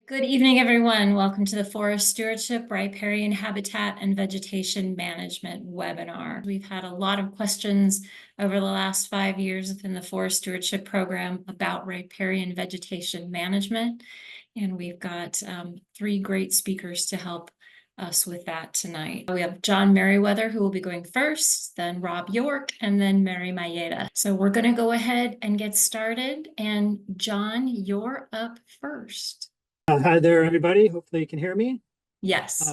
Good evening, everyone. Welcome to the Forest Stewardship, Riparian Habitat and Vegetation Management webinar. We've had a lot of questions over the last 5 years within the Forest Stewardship program about riparian vegetation management. And we've got 3 great speakers to help us with that tonight. We have John Meriweather, who will be going first, then Rob York, and then Mayeda. So we're going to go ahead and get started. And John, you're up first. Hi there, everybody. Hopefully you can hear me. Yes.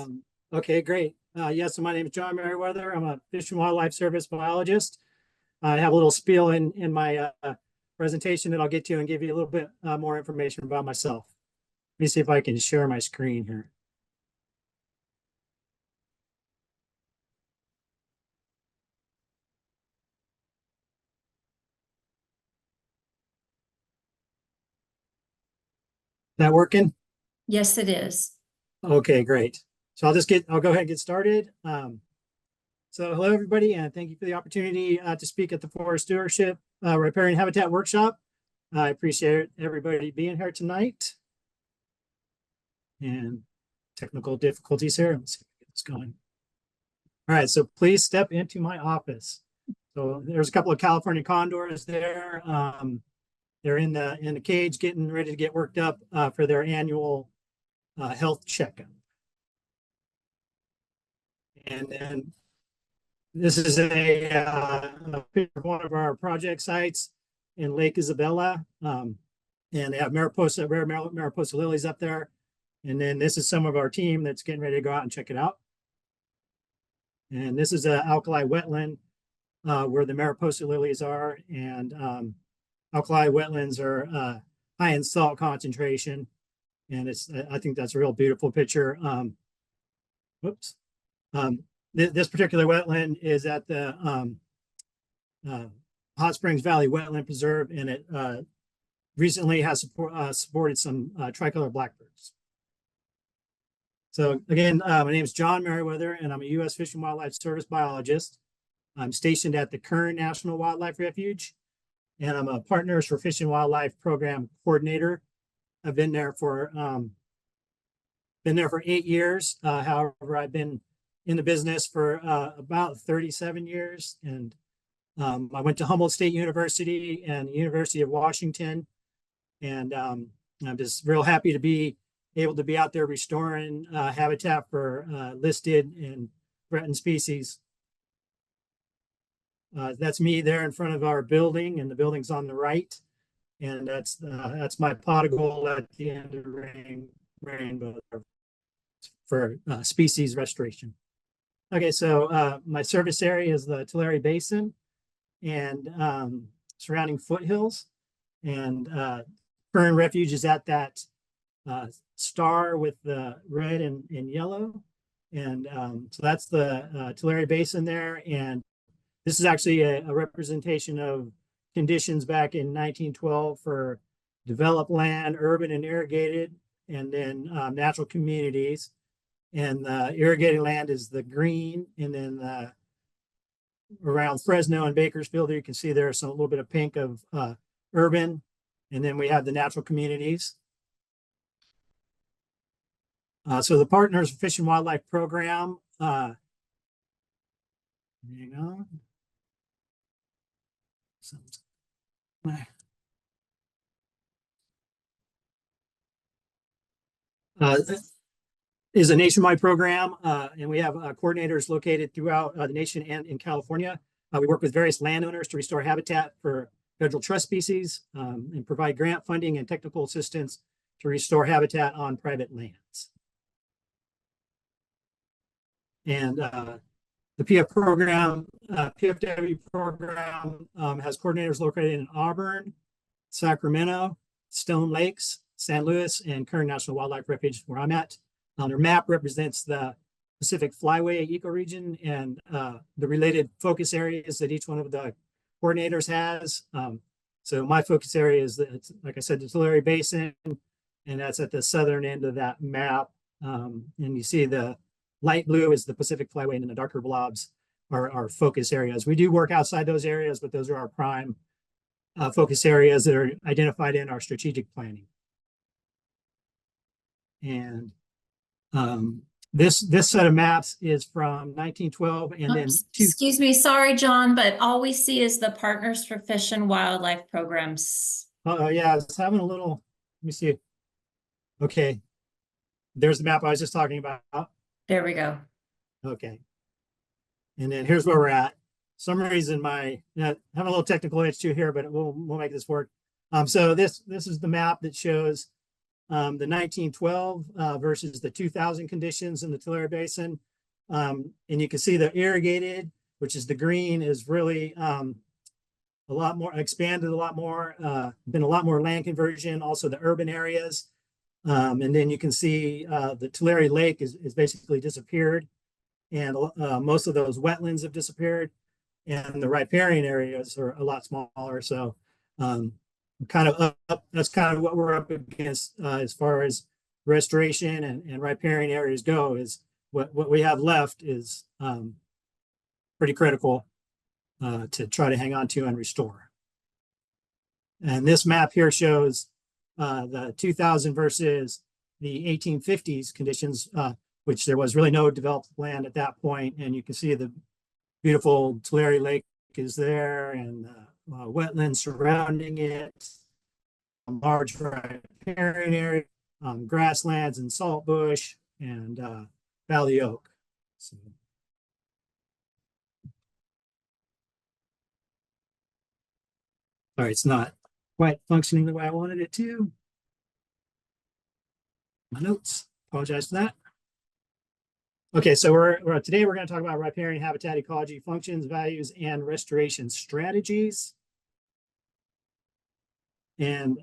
Okay, great. Yes, so my name is John Meriweather. I'm a Fish and Wildlife Service biologist. I have a little spiel in my presentation that I'll get to and give you a little bit more information about myself. Let me see if I can share my screen here. That working? Yes, it is. Okay, great. So I'll go ahead and get started. So hello, everybody, and thank you for the opportunity to speak at the Forest Stewardship Riparian Habitat Workshop. I appreciate everybody being here tonight. And technical difficulties here. Let's see if we get this going. All right, so please step into my office. So there's a couple of California condors there. They're in the cage getting ready to get worked up for their annual health checkup. And then this is a picture of one of our project sites in Lake Isabella. And they have rare Mariposa lilies up there. And then this is some of our team that's getting ready to go out and check it out. And this is an alkali wetland where the Mariposa lilies are. And alkali wetlands are high in salt concentration. And I think that's a real beautiful picture. This particular wetland is at the Hot Springs Valley Wetland Preserve, and it recently has supported some tricolor blackbirds. So again, my name is John Meriweather, and I'm a U.S. Fish and Wildlife Service biologist. I'm stationed at the Kern National Wildlife Refuge, and I'm a Partners for Fish and Wildlife Program coordinator. I've been there for 8 years. However, I've been in the business for about 37 years, and I went to Humboldt State University and the University of Washington, and I'm just real happy to be able to be out there restoring habitat for listed and threatened species. That's me there in front of our building, and the building's on the right, and that's my pot of gold at the end of the rainbow for species restoration. Okay, so my service area is the Tulare Basin and surrounding foothills, and Kern Refuge is at that star with the red and yellow, and so that's the Tulare Basin there. And this is actually a representation of conditions back in 1912 for developed land, urban and irrigated, and then natural communities. And the irrigated land is the green, and then around Fresno and Bakersfield, you can see there's a little bit of pink of urban, and then we have the natural communities. So the Partners for Fish and Wildlife Program, hang on. Is a nationwide program, and we have coordinators located throughout the nation and in California. We work with various landowners to restore habitat for federal trust species and provide grant funding and technical assistance to restore habitat on private lands. And the PFW program has coordinators located in Auburn, Sacramento, Stone Lakes, San Luis, and Kern National Wildlife Refuge, where I'm at. Their map represents the Pacific Flyway ecoregion and the related focus areas that each one of the coordinators has. So my focus area is, like I said, the Tulare Basin, and that's at the southern end of that map. And you see the light blue is the Pacific Flyway, and then the darker blobs are our focus areas. We do work outside those areas, but those are our prime focus areas that are identified in our strategic planning. And this set of maps is from 1912, and then Excuse me, sorry, John, but all we see is the Partners for Fish and Wildlife programs. Oh yeah, I was having a little. Let me see. Okay, there's the map I was just talking about. There we go. Okay, and then here's where we're at. Some reason my having a little technical issue here, but we'll make this work. So this is the map that shows the 1912 versus the 2000 conditions in the Tulare Basin. And you can see the irrigated, which is the green, is really a lot more expanded, a lot more, been a lot more land conversion, also the urban areas. And then you can see the Tulare Lake is basically disappeared, and most of those wetlands have disappeared, and the riparian areas are a lot smaller. So kind of up, that's kind of what we're up against as far as restoration and riparian areas go. Is what we have left is pretty critical to try to hang on to and restore. And this map here shows the 2000 versus the 1850s conditions, which there was really no developed land at that point. And you can see the beautiful Tulare Lake is there, and wetlands surrounding it, a large riparian area, grasslands and saltbush, and valley oak. So, all right, it's not quite functioning the way I wanted it to. My notes, apologize for that. Okay, so today we're going to talk about riparian habitat ecology functions, values, and restoration strategies. And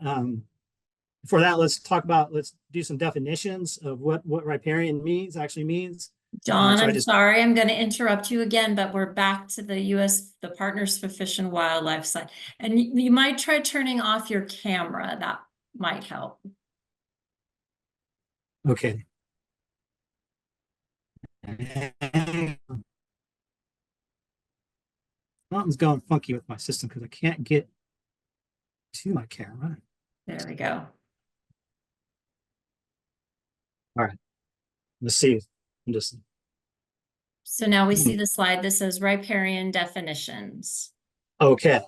for that, let's do some definitions of what riparian actually means. John, I'm sorry, I'm going to interrupt you again, but we're back to the Partners for Fish and Wildlife side. And you might try turning off your camera. That might help. Okay. Something's going funky with my system because I can't get to my camera. There we go. All right. Let's see. So now we see the slide that says riparian definitions. Okay.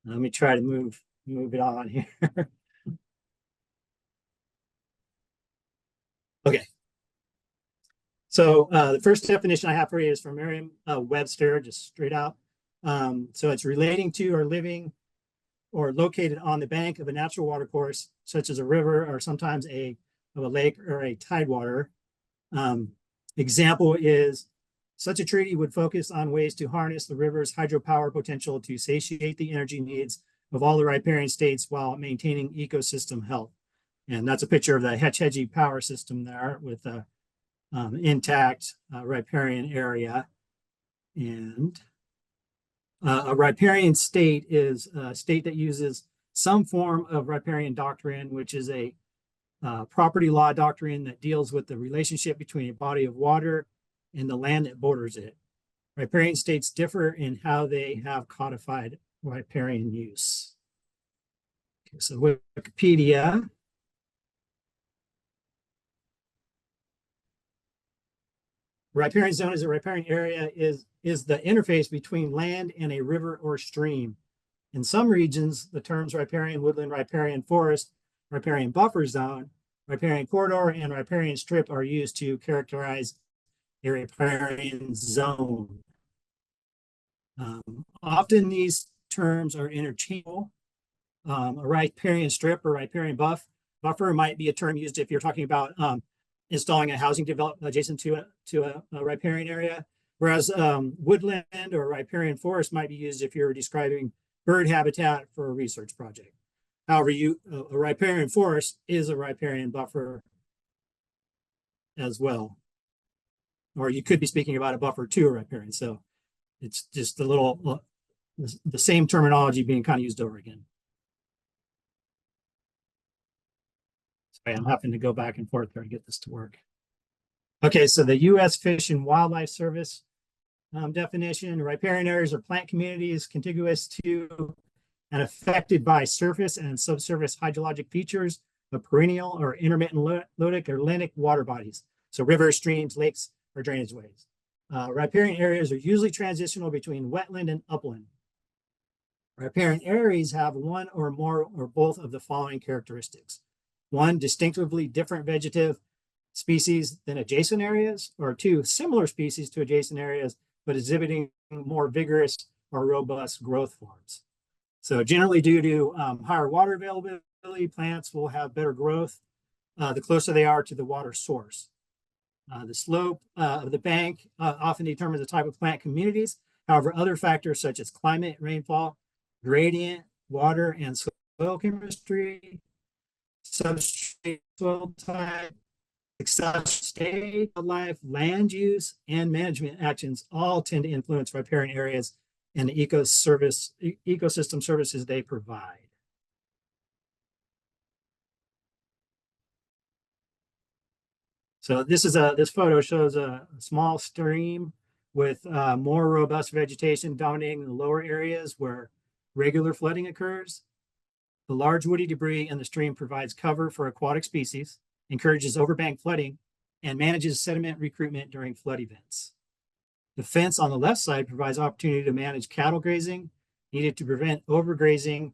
Let me try to move it on here. Okay. So the first definition I have for you is from Merriam-Webster, just straight out. So it's relating to or living or located on the bank of a natural watercourse, such as a river or sometimes a lake or a tidewater. Example is, such a treaty would focus on ways to harness the river's hydropower potential to satiate the energy needs of all the riparian states while maintaining ecosystem health. And that's a picture of the Hetch Hetchy power system there with a intact riparian area. And a riparian state is a state that uses some form of riparian doctrine, which is a property law doctrine that deals with the relationship between a body of water and the land that borders it. Riparian states differ in how they have codified riparian use. Okay, so Wikipedia. Riparian zone is a riparian area is the interface between land and a river or stream. In some regions, the terms riparian woodland, riparian forest, riparian buffer zone, riparian corridor, and riparian strip are used to characterize a riparian zone. Often these terms are interchangeable. A riparian strip or riparian buffer might be a term used if you're talking about installing a housing development adjacent to a riparian area, whereas woodland or riparian forest might be used if you're describing bird habitat for a research project. However, a riparian forest is a riparian buffer as well. Or you could be speaking about a buffer to a riparian. So it's just a little, the same terminology being kind of used over again. Sorry, I'm having to go back and forth there to get this to work. Okay, so the U.S. Fish and Wildlife Service definition: riparian areas are plant communities contiguous to and affected by surface and subsurface hydrologic features of perennial or intermittent lytic or linic water bodies. So rivers, streams, lakes, or drainage ways. Riparian areas are usually transitional between wetland and upland. Riparian areas have one or more or both of the following characteristics. One, distinctively different vegetative species than adjacent areas, or two, similar species to adjacent areas, but exhibiting more vigorous or robust growth forms. So generally due to higher water availability, plants will have better growth the closer they are to the water source. The slope of the bank often determines the type of plant communities. However, other factors such as climate, rainfall, gradient, water, and soil chemistry, substrate, soil type, success state of life, land use, and management actions all tend to influence riparian areas and the ecosystem services they provide. So this photo shows a small stream with more robust vegetation dominating the lower areas where regular flooding occurs. The large woody debris in the stream provides cover for aquatic species, encourages overbank flooding, and manages sediment recruitment during flood events. The fence on the left side provides opportunity to manage cattle grazing, needed to prevent overgrazing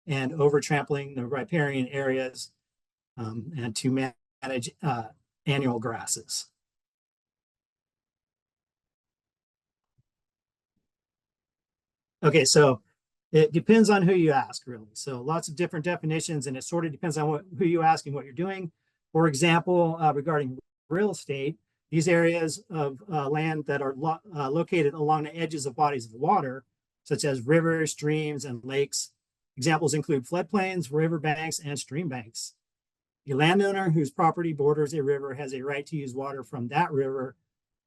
and overtrampling the riparian areas, and to manage annual grasses. Okay, so it depends on who you ask, really. So lots of different definitions, and it sort of depends on who you ask and what you're doing. For example, regarding real estate, these areas of land that are located along the edges of bodies of water, such as rivers, streams, and lakes. Examples include floodplains, riverbanks, and stream banks. A landowner whose property borders a river has a right to use water from that river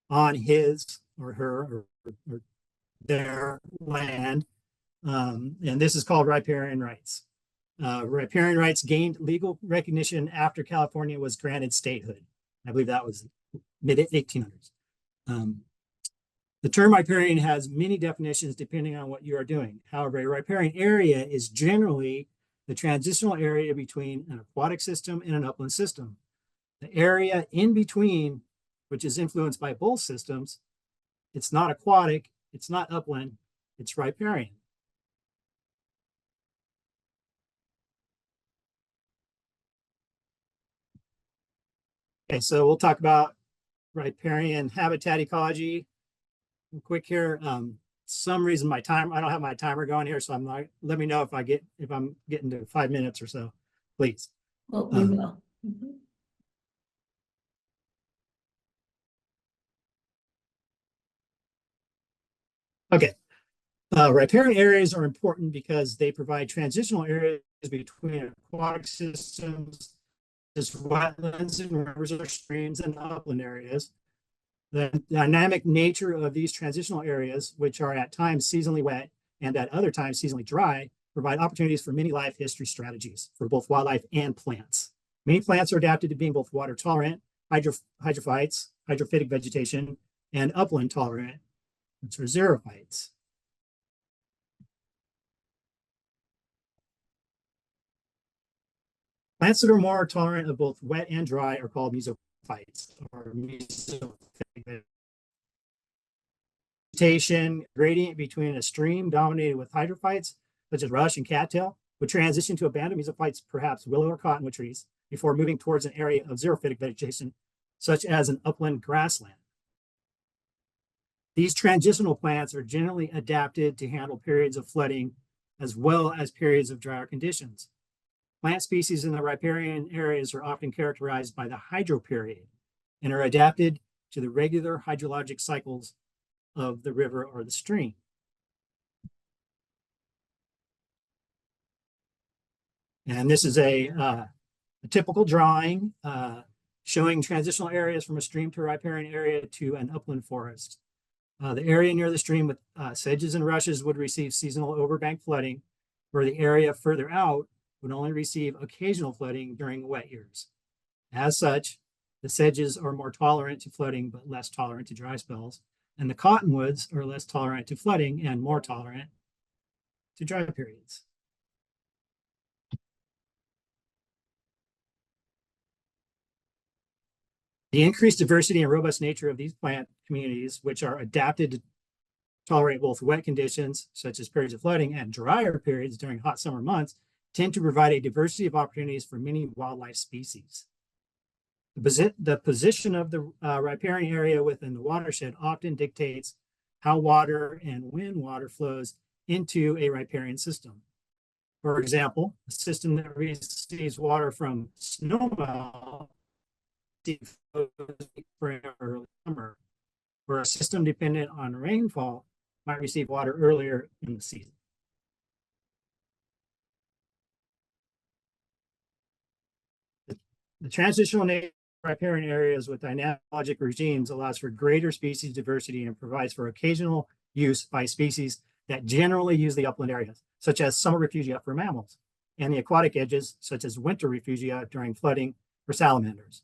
on his or her or their land. And this is called riparian rights. Riparian rights gained legal recognition after California was granted statehood. I believe that was mid-1800s. The term riparian has many definitions depending on what you are doing. However, a riparian area is generally the transitional area between an aquatic system and an upland system. The area in between, which is influenced by both systems, it's not aquatic, it's not upland, it's riparian. Okay, so we'll talk about riparian habitat ecology. Real quick here. Some reason I don't have my timer going here, so I'm not. Let me know if I'm getting to 5 minutes or so, please. Well, we will. Okay. Riparian areas are important because they provide transitional areas between aquatic systems, as wetlands and rivers or streams, and upland areas. The dynamic nature of these transitional areas, which are at times seasonally wet and at other times seasonally dry, provide opportunities for many life history strategies for both wildlife and plants. Many plants are adapted to being both water tolerant, hydrophytes, hydrophytic vegetation, and upland tolerant, which are xerophytes. Plants that are more tolerant of both wet and dry are called mesophytes or mesophytic vegetation. Gradient between a stream dominated with hydrophytes, such as rush and cattail, would transition to abandoned mesophytes, perhaps willow or cottonwood trees, before moving towards an area of xerophytic vegetation, such as an upland grassland. These transitional plants are generally adapted to handle periods of flooding as well as periods of drier conditions. Plant species in the riparian areas are often characterized by the hydroperiod and are adapted to the regular hydrologic cycles of the river or the stream. And this is a typical drawing showing transitional areas from a stream to a riparian area to an upland forest. The area near the stream with sedges and rushes would receive seasonal overbank flooding, where the area further out would only receive occasional flooding during wet years. As such, the sedges are more tolerant to flooding but less tolerant to dry spells, and the cottonwoods are less tolerant to flooding and more tolerant to dry periods. The increased diversity and robust nature of these plant communities, which are adapted to tolerate both wet conditions, such as periods of flooding, and drier periods during hot summer months, tend to provide a diversity of opportunities for many wildlife species. The position of the riparian area within the watershed often dictates how water and when water flows into a riparian system. For example, a system that receives water from snowmelt spring or early summer, where a system dependent on rainfall might receive water earlier in the season. The transitional nature of riparian areas with dynamic ecologic regimes allows for greater species diversity and provides for occasional use by species that generally use the upland areas, such as summer refugia for mammals, and the aquatic edges, such as winter refugia during flooding for salamanders.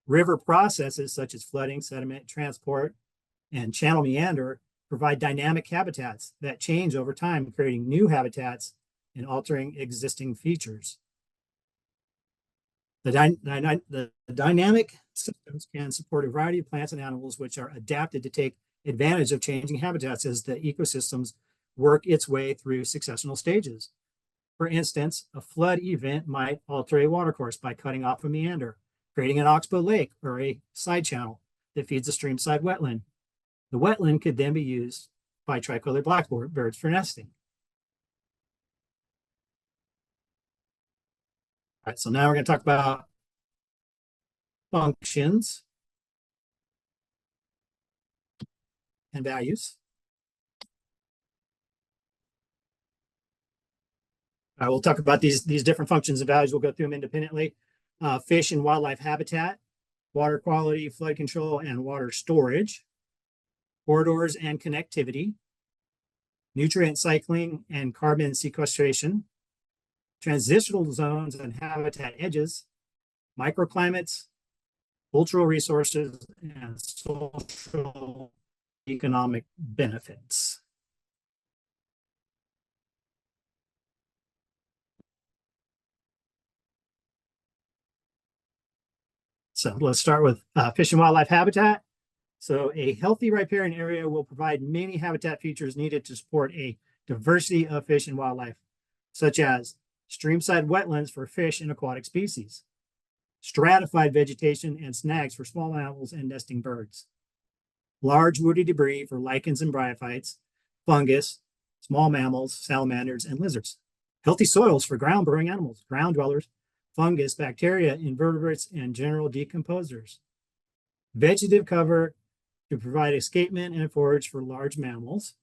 River processes such as flooding, sediment transport, and channel meander provide dynamic habitats that change over time, creating new habitats and altering existing features. The dynamic systems can support a variety of plants and animals which are adapted to take advantage of changing habitats as the ecosystems work its way through successional stages. For instance, a flood event might alter a watercourse by cutting off a meander, creating an oxbow lake or a side channel that feeds a streamside wetland. The wetland could then be used by tricolored blackbirds for nesting. All right, so now we're going to talk about functions and values. We'll talk about these different functions and values. We'll go through them independently. Fish and wildlife habitat, water quality, flood control, and water storage, corridors and connectivity, nutrient cycling and carbon sequestration, transitional zones and habitat edges, microclimates, cultural resources, and social economic benefits. So let's start with fish and wildlife habitat. So a healthy riparian area will provide many habitat features needed to support a diversity of fish and wildlife, such as streamside wetlands for fish and aquatic species, stratified vegetation and snags for small mammals and nesting birds, large woody debris for lichens and bryophytes, fungus, small mammals, salamanders, and lizards, healthy soils for ground burrowing animals, ground dwellers, fungus, bacteria, invertebrates, and general decomposers, vegetative cover to provide escapement and forage for large mammals,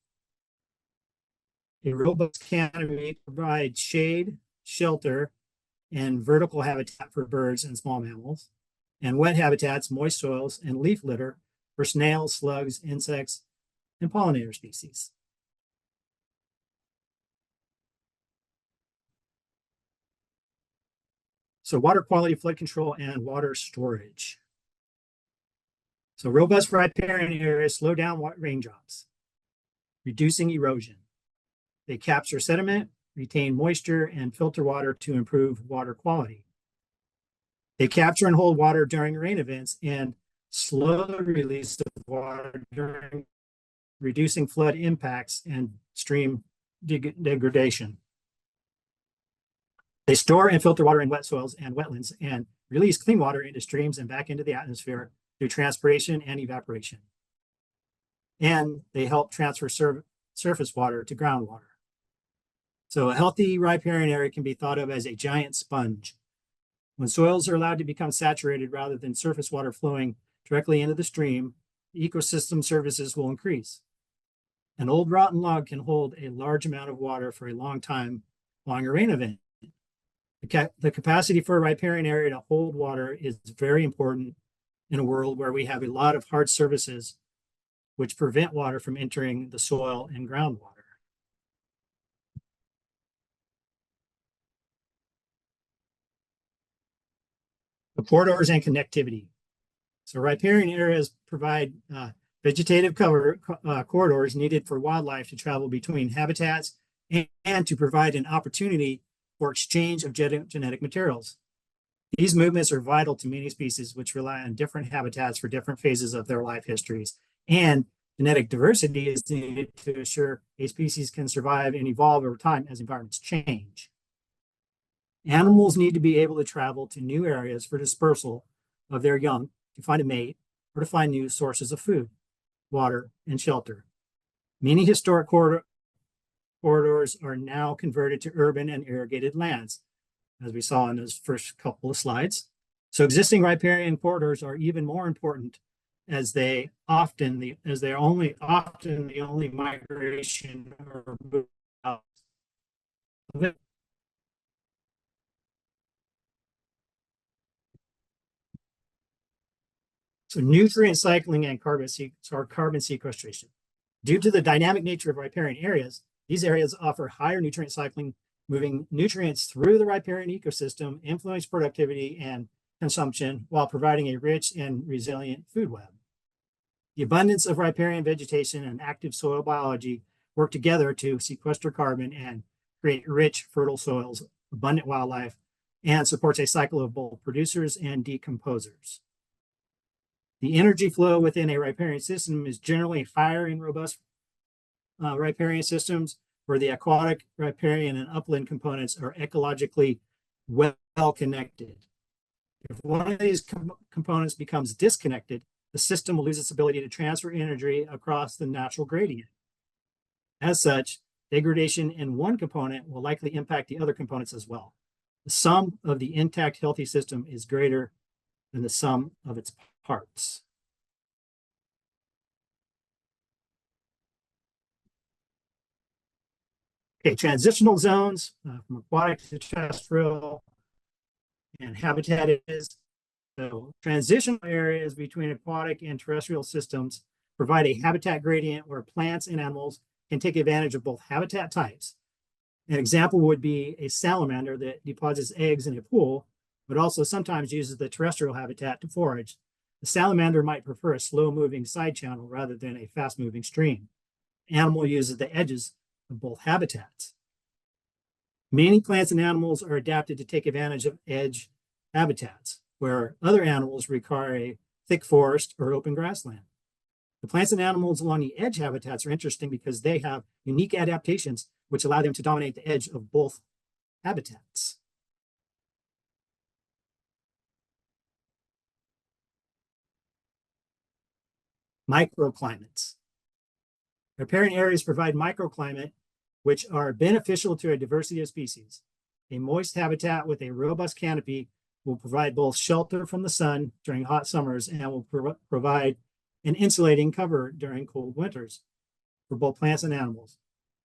a robust canopy to provide shade, shelter, and vertical habitat for birds and small mammals, and wet habitats, moist soils, and leaf litter for snails, slugs, insects, and pollinator species. So water quality, flood control, and water storage. So robust riparian areas slow down raindrops, reducing erosion. They capture sediment, retain moisture, and filter water to improve water quality. They capture and hold water during rain events and slow the release of water during reducing flood impacts and stream degradation. They store and filter water in wet soils and wetlands and release clean water into streams and back into the atmosphere through transpiration and evaporation. And they help transfer surface water to groundwater. So a healthy riparian area can be thought of as a giant sponge. When soils are allowed to become saturated rather than surface water flowing directly into the stream, the ecosystem services will increase. An old rotten log can hold a large amount of water for a long time following a rain event. The capacity for a riparian area to hold water is very important in a world where we have a lot of hard surfaces which prevent water from entering the soil and groundwater. The corridors and connectivity. So riparian areas provide vegetative cover corridors needed for wildlife to travel between habitats and to provide an opportunity for exchange of genetic materials. These movements are vital to many species which rely on different habitats for different phases of their life histories. And genetic diversity is needed to ensure a species can survive and evolve over time as environments change. Animals need to be able to travel to new areas for dispersal of their young to find a mate or to find new sources of food, water, and shelter. Many historic corridors are now converted to urban and irrigated lands, as we saw in those first couple of slides. So existing riparian corridors are even more important as they often the only migration or move out of it. So nutrient cycling and carbon sequestration. Due to the dynamic nature of riparian areas, these areas offer higher nutrient cycling, moving nutrients through the riparian ecosystem, influence productivity and consumption while providing a rich and resilient food web. The abundance of riparian vegetation and active soil biology work together to sequester carbon and create rich, fertile soils, abundant wildlife, and supports a cycle of both producers and decomposers. The energy flow within a riparian system is generally higher in robust riparian systems, where the aquatic, riparian, and upland components are ecologically well connected. If one of these components becomes disconnected, the system will lose its ability to transfer energy across the natural gradient. As such, degradation in one component will likely impact the other components as well. The sum of the intact, healthy system is greater than the sum of its parts. Okay, transitional zones from aquatic to terrestrial and habitat is. So transitional areas between aquatic and terrestrial systems provide a habitat gradient where plants and animals can take advantage of both habitat types. An example would be a salamander that deposits eggs in a pool, but also sometimes uses the terrestrial habitat to forage. The salamander might prefer a slow-moving side channel rather than a fast-moving stream. The animal uses the edges of both habitats. Many plants and animals are adapted to take advantage of edge habitats, where other animals require a thick forest or open grassland. The plants and animals along the edge habitats are interesting because they have unique adaptations which allow them to dominate the edge of both habitats. Microclimates. Riparian areas provide microclimate which are beneficial to a diversity of species. A moist habitat with a robust canopy will provide both shelter from the sun during hot summers and will provide an insulating cover during cold winters for both plants and animals.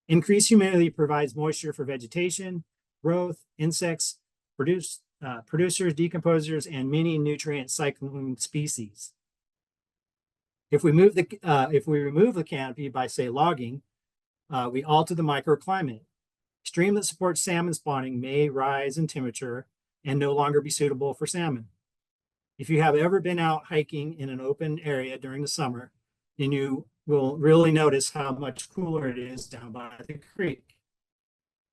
Increased humidity provides moisture for vegetation, growth, insects, producers, decomposers, and many nutrient cycling species. If we remove the canopy by, say, logging, we alter the microclimate. A stream that supports salmon spawning may rise in temperature and no longer be suitable for salmon. If you have ever been out hiking in an open area during the summer, then you will really notice how much cooler it is down by the creek.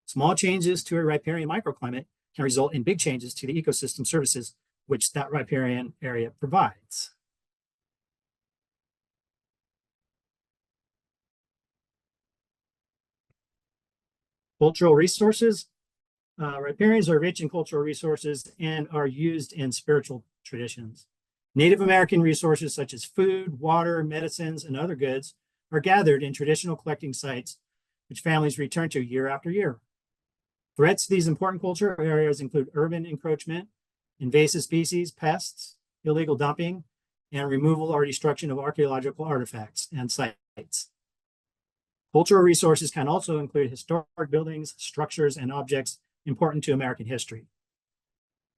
Small changes to a riparian microclimate can result in big changes to the ecosystem services which that riparian area provides. Cultural resources. Riparians are rich in cultural resources and are used in spiritual traditions. Native American resources such as food, water, medicines, and other goods are gathered in traditional collecting sites, which families return to year after year. Threats to these important cultural areas include urban encroachment, invasive species, pests, illegal dumping, and removal or destruction of archaeological artifacts and sites. Cultural resources can also include historic buildings, structures, and objects important to American history.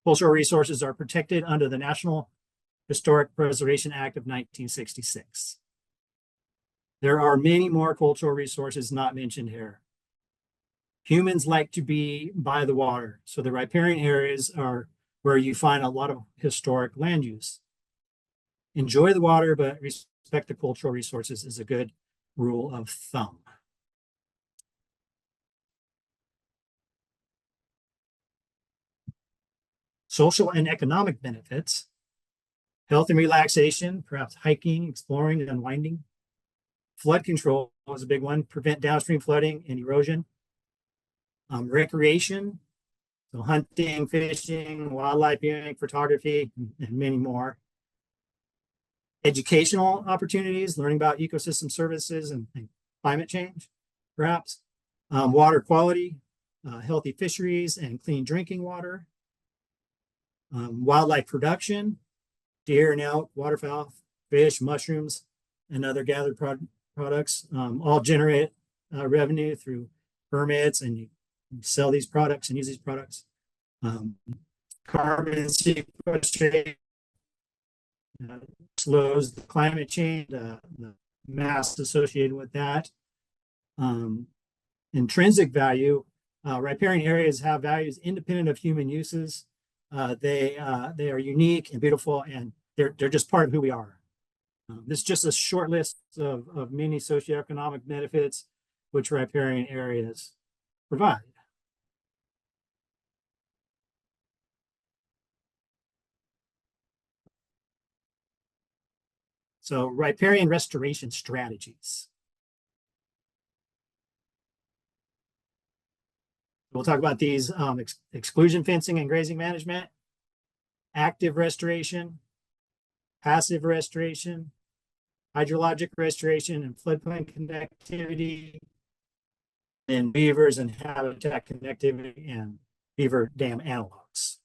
Cultural resources are protected under the National Historic Preservation Act of 1966. There are many more cultural resources not mentioned here. Humans like to be by the water, so the riparian areas are where you find a lot of historic land use. Enjoy the water, but respect the cultural resources is a good rule of thumb. social and economic benefits, health and relaxation, perhaps hiking, exploring, and unwinding. Flood control was a big one, prevent downstream flooding and erosion. Recreation, so hunting, fishing, wildlife viewing, photography, and many more. Educational opportunities, learning about ecosystem services and climate change, perhaps. Water quality, healthy fisheries and clean drinking water. Wildlife production, deer and elk, waterfowl, fish, mushrooms, and other gathered products, all generate revenue through permits, and you sell these products and use these products. Carbon sequestration slows the climate change, the mass associated with that. Intrinsic value, riparian areas have values independent of human uses. They are unique and beautiful, and they're just part of who we are. This is just a short list of many socioeconomic benefits which riparian areas provide. So riparian restoration strategies. We'll talk about these: exclusion fencing and grazing management, active restoration, passive restoration, hydrologic restoration and floodplain connectivity, and beavers and habitat connectivity and beaver dam analogs.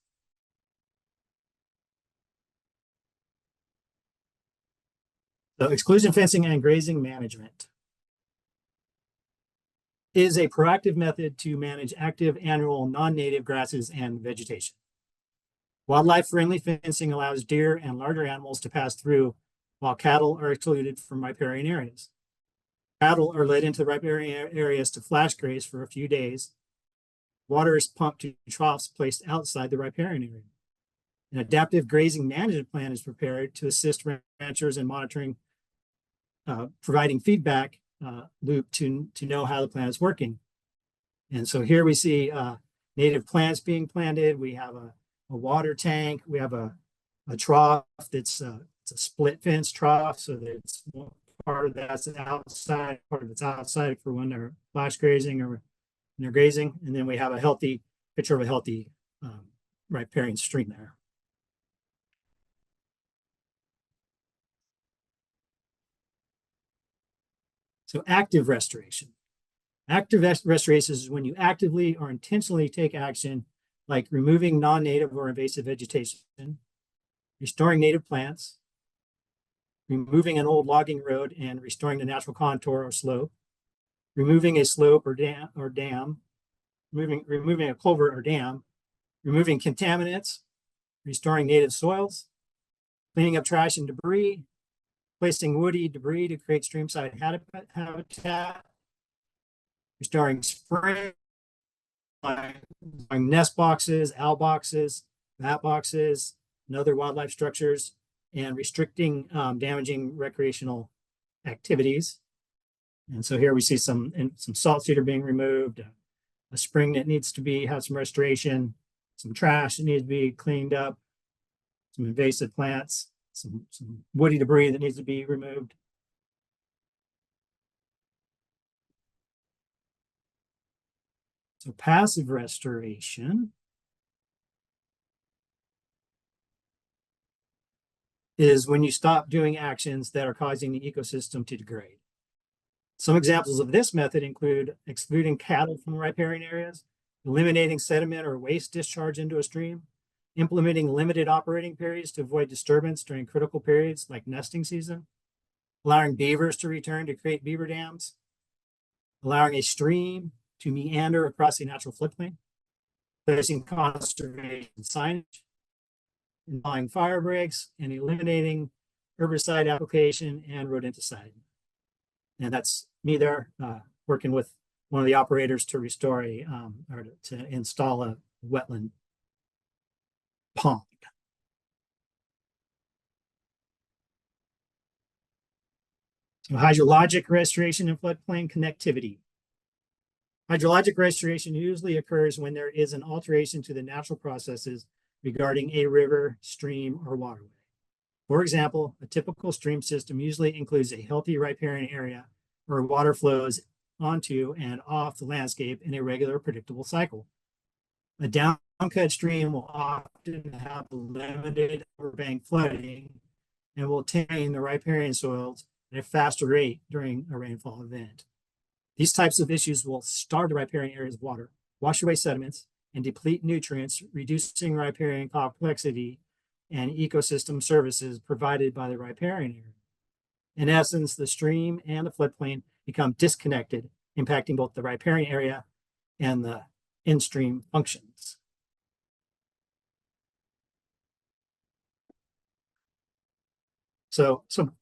So exclusion fencing and grazing management is a proactive method to manage active annual non-native grasses and vegetation. Wildlife-friendly fencing allows deer and larger animals to pass through, while cattle are excluded from riparian areas. Cattle are led into the riparian areas to flash graze for a few days. Water is pumped to troughs placed outside the riparian area. An adaptive grazing management plan is prepared to assist ranchers in monitoring, providing feedback loop to know how the plan is working. And so here we see native plants being planted. We have a water tank. We have a trough that's it's a split fence trough, so that it's part of that's outside, part of it's outside for when they're flash grazing or when they're grazing. And then we have a healthy picture of a healthy riparian stream there. So active restoration. Active restoration is when you actively or intentionally take action, like removing non-native or invasive vegetation, restoring native plants, removing an old logging road and restoring the natural contour or slope, removing a slope or dam, removing a culvert or dam, removing contaminants, restoring native soils, cleaning up trash and debris, placing woody debris to create streamside habitat, restoring spring, nest boxes, owl boxes, bat boxes, and other wildlife structures, and restricting damaging recreational activities. And so here we see some salt cedar being removed, a spring that needs to have some restoration, some trash that needs to be cleaned up, some invasive plants, some woody debris that needs to be removed. So passive restoration is when you stop doing actions that are causing the ecosystem to degrade. Some examples of this method include excluding cattle from riparian areas, eliminating sediment or waste discharge into a stream, implementing limited operating periods to avoid disturbance during critical periods like nesting season, allowing beavers to return to create beaver dams, allowing a stream to meander across a natural floodplain, placing conservation signage, installing fire breaks, and eliminating herbicide application and rodenticide. And that's me there working with one of the operators to restore or to install a wetland pond. So hydrologic restoration and floodplain connectivity. Hydrologic restoration usually occurs when there is an alteration to the natural processes regarding a river, stream, or waterway. For example, a typical stream system usually includes a healthy riparian area where water flows onto and off the landscape in a regular, predictable cycle. A downcut stream will often have limited overbank flooding and will attain the riparian soils at a faster rate during a rainfall event. These types of issues will starve the riparian area's water, wash away sediments, and deplete nutrients, reducing riparian complexity and ecosystem services provided by the riparian area. In essence, the stream and the floodplain become disconnected, impacting both the riparian area and the in-stream functions. So some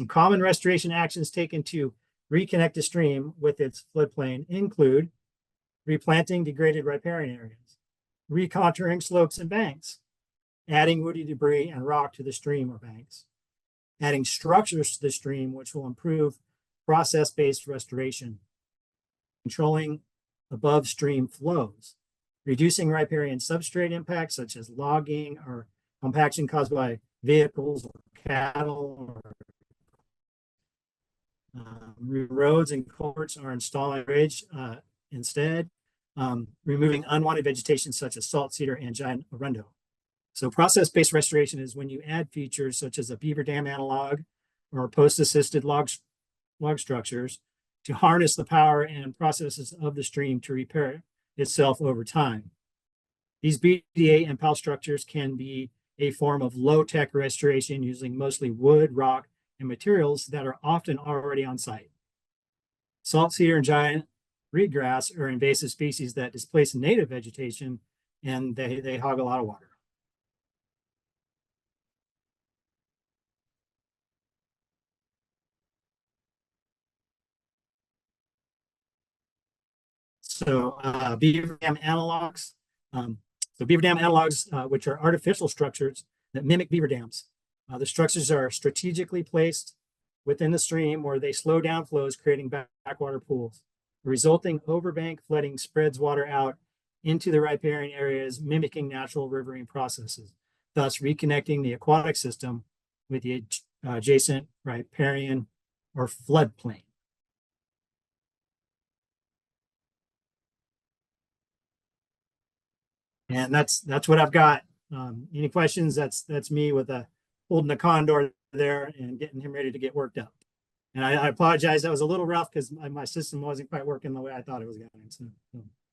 common restoration actions taken to reconnect the stream with its floodplain include replanting degraded riparian areas, recontouring slopes and banks, adding woody debris and rock to the stream or banks, adding structures to the stream, which will improve process-based restoration, controlling above stream flows, reducing riparian substrate impacts such as logging or compaction caused by vehicles or cattle, or roads and culverts are installing bridge instead, removing unwanted vegetation such as salt cedar and giant arundo. So process-based restoration is when you add features such as a beaver dam analog or post-assisted log structures to harness the power and processes of the stream to repair itself over time. These BDA and PAL structures can be a form of low-tech restoration using mostly wood, rock, and materials that are often already on site. Salt cedar and giant reedgrass are invasive species that displace native vegetation, and they hog a lot of water. So beaver dam analogs. Beaver dam analogs, which are artificial structures that mimic beaver dams. The structures are strategically placed within the stream where they slow down flows, creating backwater pools. The resulting overbank flooding spreads water out into the riparian areas, mimicking natural riverine processes, thus reconnecting the aquatic system with the adjacent riparian or floodplain. And that's what I've got. Any questions? That's me with holding a condor there and getting him ready to get worked up. And I apologize. That was a little rough because my system wasn't quite working the way I thought it was going. So.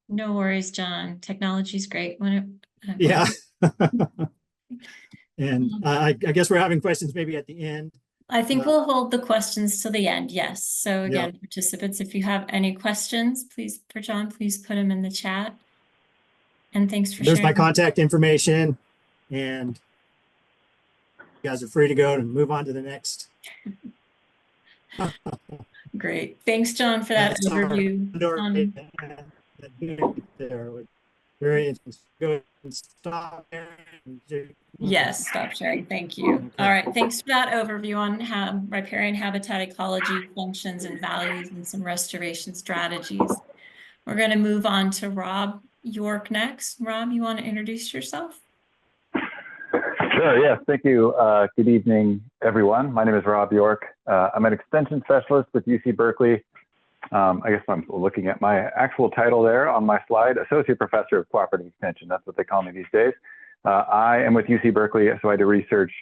No worries, John. Technology's great when it. Yeah. And I guess we're having questions maybe at the end. I think we'll hold the questions till the end. Yes. So again, Yep. Participants, if you have any questions, please, for John, please put them in the chat. And thanks for There's sharing. my contact information, and you guys are free to go and move on to the next. Great. Thanks, John, for that overview. Very interesting. Go and stop there. Yes, stop sharing. Thank you. Okay. All right. Thanks for that overview on how riparian habitat ecology functions and values and some restoration strategies. We're going to move on to Rob York next. Rob, you want to introduce yourself? Sure, yes, thank you. Good evening, everyone. My name is Rob York. I'm an extension specialist with UC Berkeley. I guess I'm looking at my actual title there on my slide, Associate Professor of Cooperative Extension. That's what they call me these days. I am with UC Berkeley, so I do research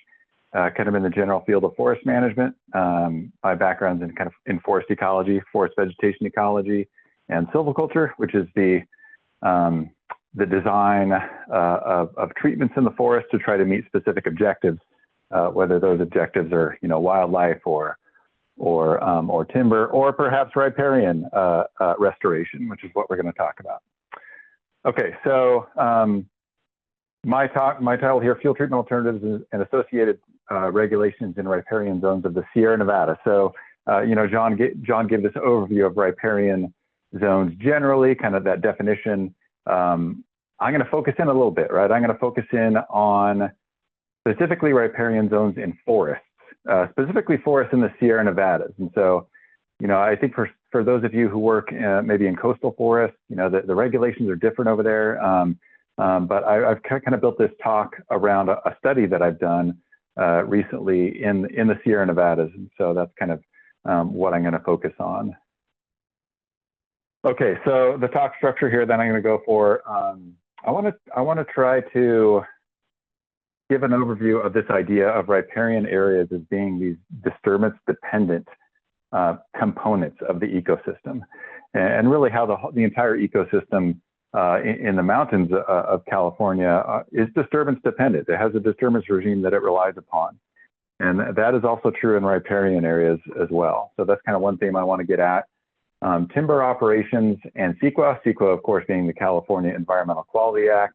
kind of in the general field of forest management. My background's in kind of in forest ecology, forest vegetation ecology, and silviculture, which is the design of treatments in the forest to try to meet specific objectives, whether those objectives are, you know, wildlife or timber, or perhaps riparian restoration, which is what we're going to talk about. Okay, so my title here: Field Treatment Alternatives and Associated Regulations in Riparian Zones of the Sierra Nevada. So, you know, John gave this overview of riparian zones generally, kind of that definition. I'm going to focus in a little bit, right? I'm going to focus in on specifically riparian zones in forests, specifically forests in the Sierra Nevadas. And so, you know, I think for those of you who work maybe in coastal forests, you know, the regulations are different over there. But I've kind of built this talk around a study that I've done recently in the Sierra Nevadas. And so that's kind of what I'm going to focus on. Okay, so the talk structure here that I'm going to go for, I want to try to give an overview of this idea of riparian areas as being these disturbance-dependent components of the ecosystem, and really how the entire ecosystem in the mountains of California is disturbance-dependent. It has a disturbance regime that it relies upon, and that is also true in riparian areas as well. So that's kind of one theme I want to get at. Timber operations and CEQA, of course, being the California Environmental Quality Act.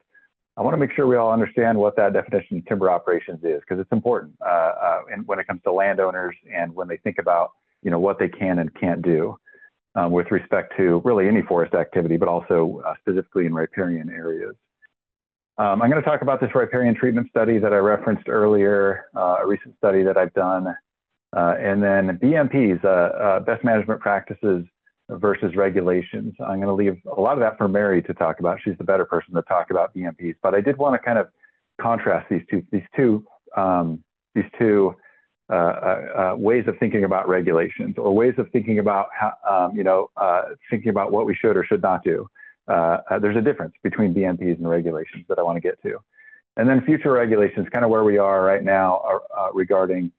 I want to make sure we all understand what that definition of timber operations is, because it's important when it comes to landowners and when they think about what they can and can't do with respect to really any forest activity, but also specifically in riparian areas. I'm going to talk about this riparian treatment study that I referenced earlier, a recent study that I've done, and then BMPs, best management practices versus regulations. I'm going to leave a lot of that for Mary to talk about. She's the better person to talk about BMPs, but I did want to kind of contrast these two ways of thinking about regulations, or ways of thinking about how, thinking about what we should or should not do. There's a difference between BMPs and regulations that I want to get to. And then future regulations, kind of where we are right now regarding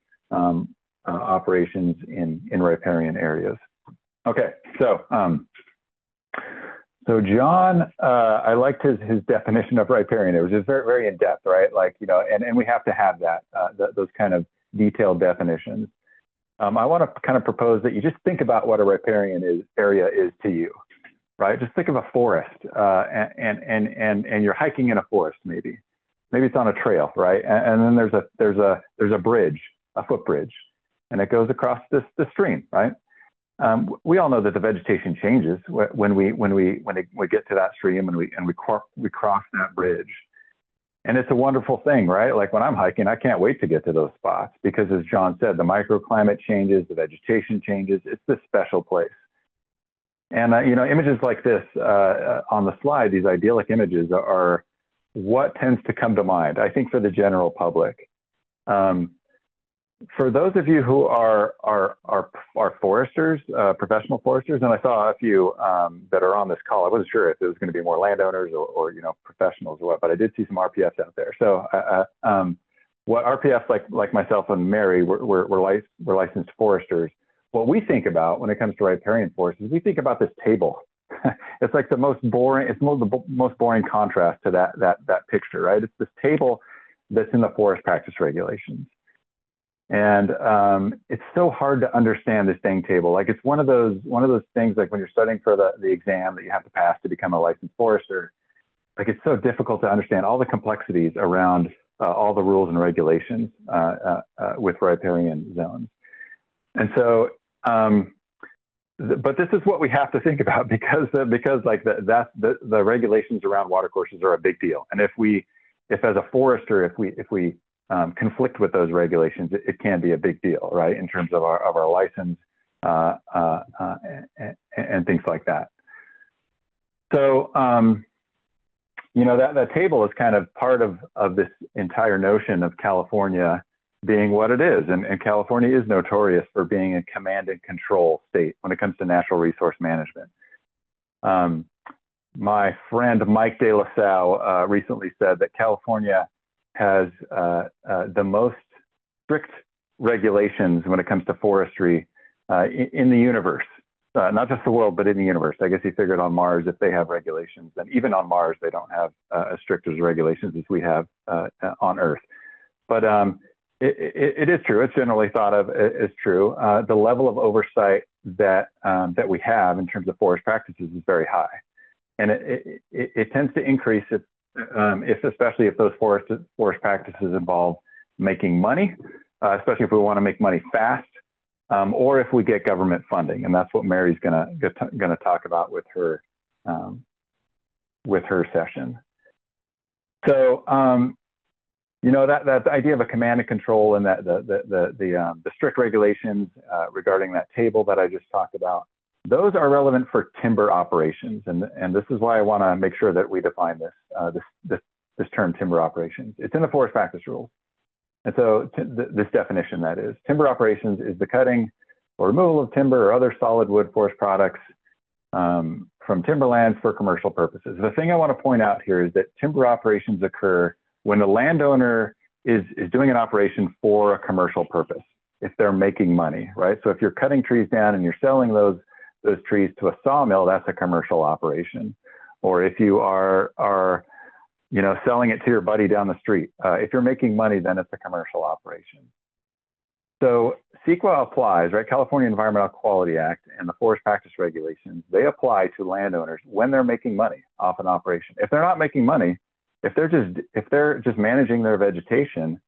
operations in riparian areas. Okay, so John, I liked his definition of riparian. It was just very, very in depth, right? Like, and we have to have that, those kind of detailed definitions. I want to kind of propose that you just think about what a riparian area is to you, right? Just think of a forest, and you're hiking in a forest, maybe it's on a trail, right? And then there's a bridge, a footbridge, and it goes across the stream, right? We all know that the vegetation changes when we get to that stream and we cross that bridge, and it's a wonderful thing, right? Like when I'm hiking, I can't wait to get to those spots because, as John said, the microclimate changes, the vegetation changes. It's this special place, and images like this on the slide, these idyllic images, are what tends to come to mind, I think, for the general public. For those of you who are foresters, professional foresters, and I saw a few that are on this call. I wasn't sure if it was going to be more landowners or professionals or what, but I did see some RPFs out there. So what RPFs like myself and Mary, we're licensed foresters. What we think about when it comes to riparian forests is we think about this table. It's like the most boring. It's the most boring contrast to that picture, right? It's this table that's in the forest practice regulations. And it's so hard to understand this dang table. Like it's one of those things, like when you're studying for the exam that you have to pass to become a licensed forester. Like it's so difficult to understand all the complexities around all the rules and regulations with riparian zones. And so, but this is what we have to think about because like the regulations around watercourses are a big deal. And if as a forester, if we conflict with those regulations, it can be a big deal, right? In terms of our license and things like that. So, that table is kind of part of this entire notion of California being what it is. And California is notorious for being a command and control state when it comes to natural resource management. My friend Mike De La Salle recently said that California has the most strict regulations when it comes to forestry in the universe, not just the world, but in the universe. I guess he figured on Mars, if they have regulations, and even on Mars, they don't have as strict as regulations as we have on Earth. But it is true. It's generally thought of as true. The level of oversight that we have in terms of forest practices is very high, and it tends to increase especially if those forest practices involve making money, especially if we want to make money fast, or if we get government funding, and that's what Mary's gonna talk about with her session. So that idea of a command and control and that the strict regulations regarding that table that I just talked about, those are relevant for timber operations. And this is why I want to make sure that we define this term timber operations. It's in the forest practice rules. And so this definition, that is, timber operations is the cutting or removal of timber or other solid wood forest products from timberlands for commercial purposes. The thing I want to point out here is that timber operations occur when the landowner is doing an operation for a commercial purpose, if they're making money, right? So if you're cutting trees down and you're selling those trees to a sawmill, that's a commercial operation. Or if you are selling it to your buddy down the street, if you're making money, then it's a commercial operation. So CEQA applies, right? California Environmental Quality Act and the Forest Practice Regulations, they apply to landowners when they're making money off an operation. If they're not making money, if they're just managing their vegetation,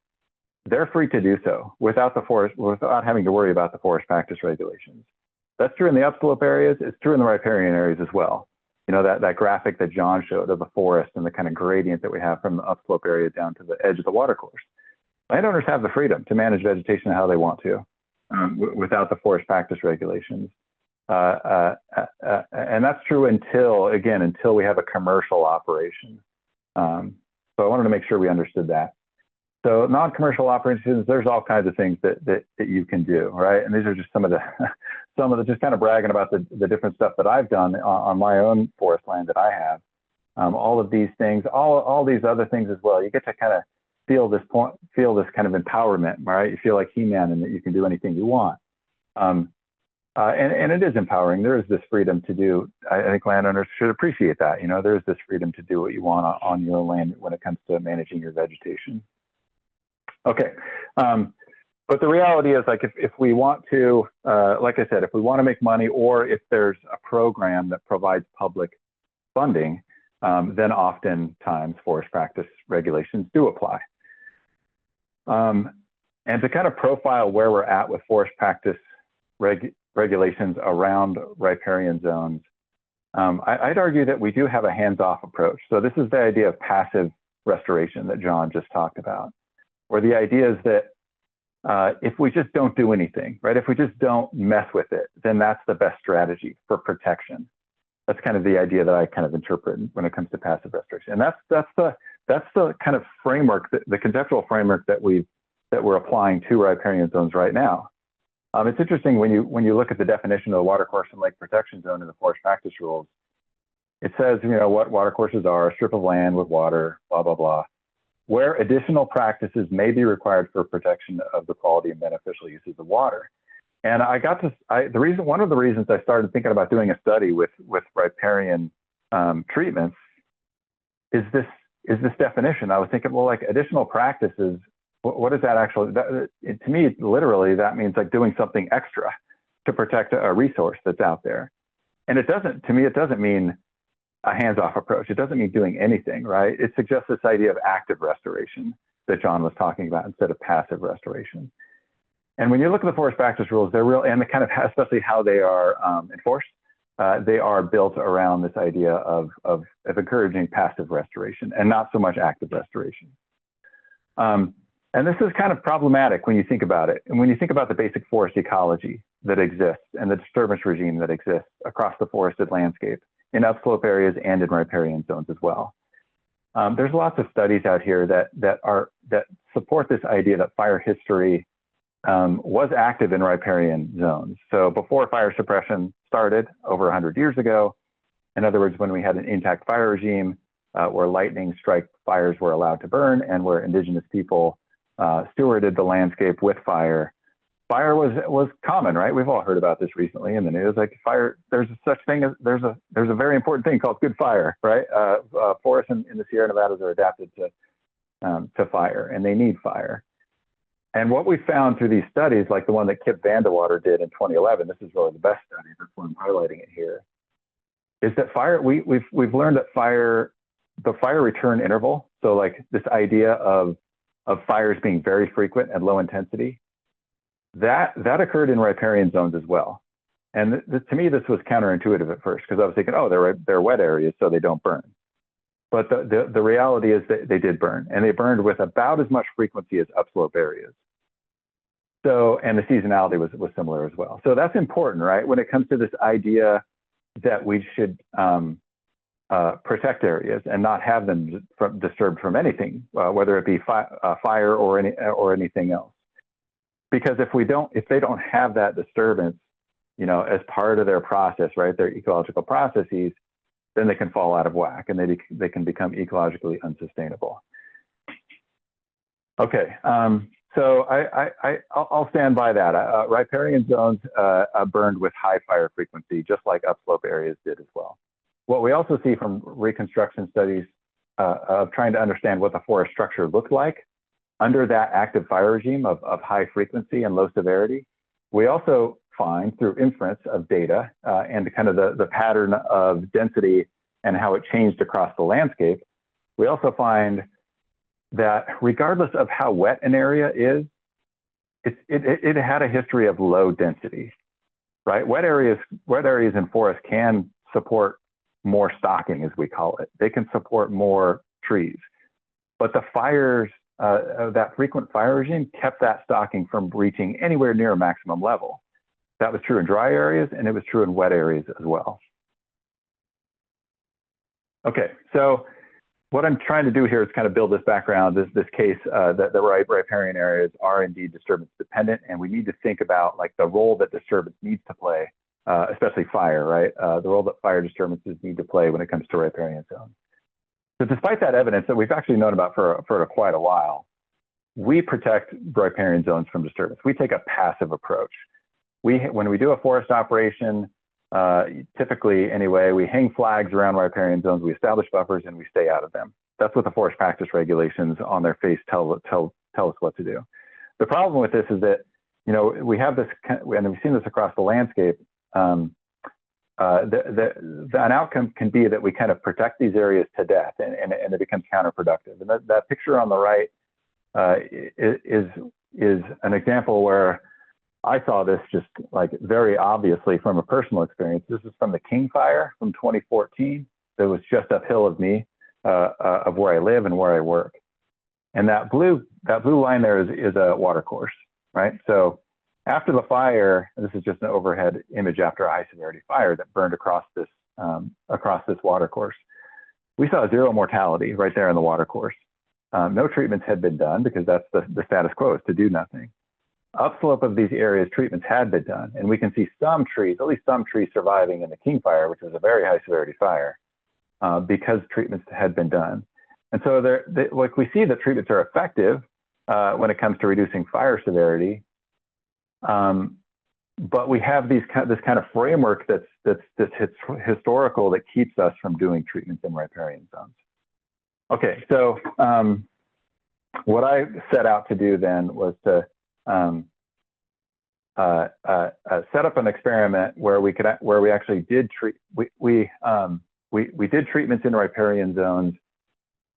they're free to do so without having to worry about the Forest Practice Regulations. That's true in the upslope areas. It's true in the riparian areas as well. You know, that graphic that John showed of the forest and the kind of gradient that we have from the upslope area down to the edge of the watercourse. Landowners have the freedom to manage vegetation how they want to without the Forest Practice Regulations. And that's true until we have a commercial operation. So I wanted to make sure we understood that. So non-commercial operations, there's all kinds of things that you can do, right? And these are just some of the just kind of bragging about the different stuff that I've done on my own forest land that I have. All of these things, all these other things as well. You get to kind of feel this kind of empowerment, right? You feel like He-Man and that you can do anything you want. And it is empowering. There is this freedom to do. I think landowners should appreciate that. You know, there's this freedom to do what you want on your land when it comes to managing your vegetation. Okay. But the reality is, like, if we want to, like I said, if we want to make money, or if there's a program that provides public funding, then oftentimes forest practice regulations do apply. And to kind of profile where we're at with forest practice regulations around riparian zones, I'd argue that we do have a hands-off approach. So this is the idea of passive restoration that John just talked about, where the idea is that if we just don't do anything, right? If we just don't mess with it, then that's the best strategy for protection. That's kind of the idea that I kind of interpret when it comes to passive restoration. And that's the kind of framework, the conceptual framework that we're applying to riparian zones right now. It's interesting when you look at the definition of the watercourse and lake protection zone in the forest practice rules. It says, you know, what watercourses are: a strip of land with water, blah blah blah, where additional practices may be required for protection of the quality and beneficial uses of water. And one of the reasons I started thinking about doing a study with riparian treatments is this definition. I was thinking, well, like, additional practices, what is that actually? To me, literally, that means like doing something extra to protect a resource that's out there. And it doesn't mean a hands-off approach. It doesn't mean doing anything, right? It suggests this idea of active restoration that John was talking about instead of passive restoration. And when you look at the forest practice rules, they're real, and the kind of, especially how they are enforced, they are built around this idea of encouraging passive restoration and not so much active restoration. And this is kind of problematic when you think about it. And when you think about the basic forest ecology that exists and the disturbance regime that exists across the forested landscape in upslope areas and in riparian zones as well. There's lots of studies out here that support this idea that fire history was active in riparian zones. So before fire suppression started over 100 years ago, in other words, when we had an intact fire regime where lightning strike fires were allowed to burn and where indigenous people stewarded the landscape with fire, fire was common, right? We've all heard about this recently in the news. Like, fire, there's a very important thing called good fire, right? Forests in the Sierra Nevadas are adapted to fire, and they need fire. And what we found through these studies, like the one that Kip Vandewater did in 2011, this is really the best study, that's why I'm highlighting it here, is that fire, we've learned that the fire return interval, so like this idea of fires being very frequent and low intensity, that occurred in riparian zones as well. And to me, this was counterintuitive at first, because I was thinking, oh, they're wet areas, so they don't burn. But the reality is that they did burn, and they burned with about as much frequency as upslope areas. So, and the seasonality was similar as well. So that's important, right? When it comes to this idea that we should protect areas and not have them disturbed from anything, whether it be fire or anything else. Because if they don't have that disturbance, as part of their process, right, their ecological processes, then they can fall out of whack and they can become ecologically unsustainable. Okay, so I'll stand by that. Riparian zones burned with high fire frequency, just like upslope areas did as well. What we also see from reconstruction studies of trying to understand what the forest structure looked like under that active fire regime of high frequency and low severity, we also find through inference of data and kind of the pattern of density and how it changed across the landscape, we also find that regardless of how wet an area is, it had a history of low density, right? Wet areas in forest can support more stocking, as we call it. They can support more trees, but the fires, that frequent fire regime kept that stocking from reaching anywhere near a maximum level. That was true in dry areas, and it was true in wet areas as well. Okay, so what I'm trying to do here is kind of build this background, this case that the riparian areas are indeed disturbance dependent, and we need to think about like the role that disturbance needs to play, especially fire, right? The role that fire disturbances need to play when it comes to riparian zones. So despite that evidence that we've actually known about for quite a while, we protect riparian zones from disturbance. We take a passive approach. When we do a forest operation, typically anyway, we hang flags around riparian zones, we establish buffers, and we stay out of them. That's what the forest practice regulations on their face tell us what to do. The problem with this is that, we have this, and we've seen this across the landscape, an outcome can be that we kind of protect these areas to death and it becomes counterproductive. And that picture on the right is an example where I saw this just like very obviously from a personal experience. This is from the King Fire from 2014. That was just uphill of me, of where I live and where I work. And that blue line there is a water course, right? So after the fire, this is just an overhead image after a high severity fire that burned across this water course. We saw zero mortality right there in the water course. No treatments had been done because that's the status quo, is to do nothing. Upslope of these areas, treatments had been done, and we can see some trees, at least some trees surviving in the King Fire, which was a very high severity fire, because treatments had been done. And so like we see that treatments are effective when it comes to reducing fire severity, but we have this kind of framework that's historical that keeps us from doing treatments in riparian zones. Okay, so what I set out to do then was to set up an experiment where we actually did we did treatments in riparian zones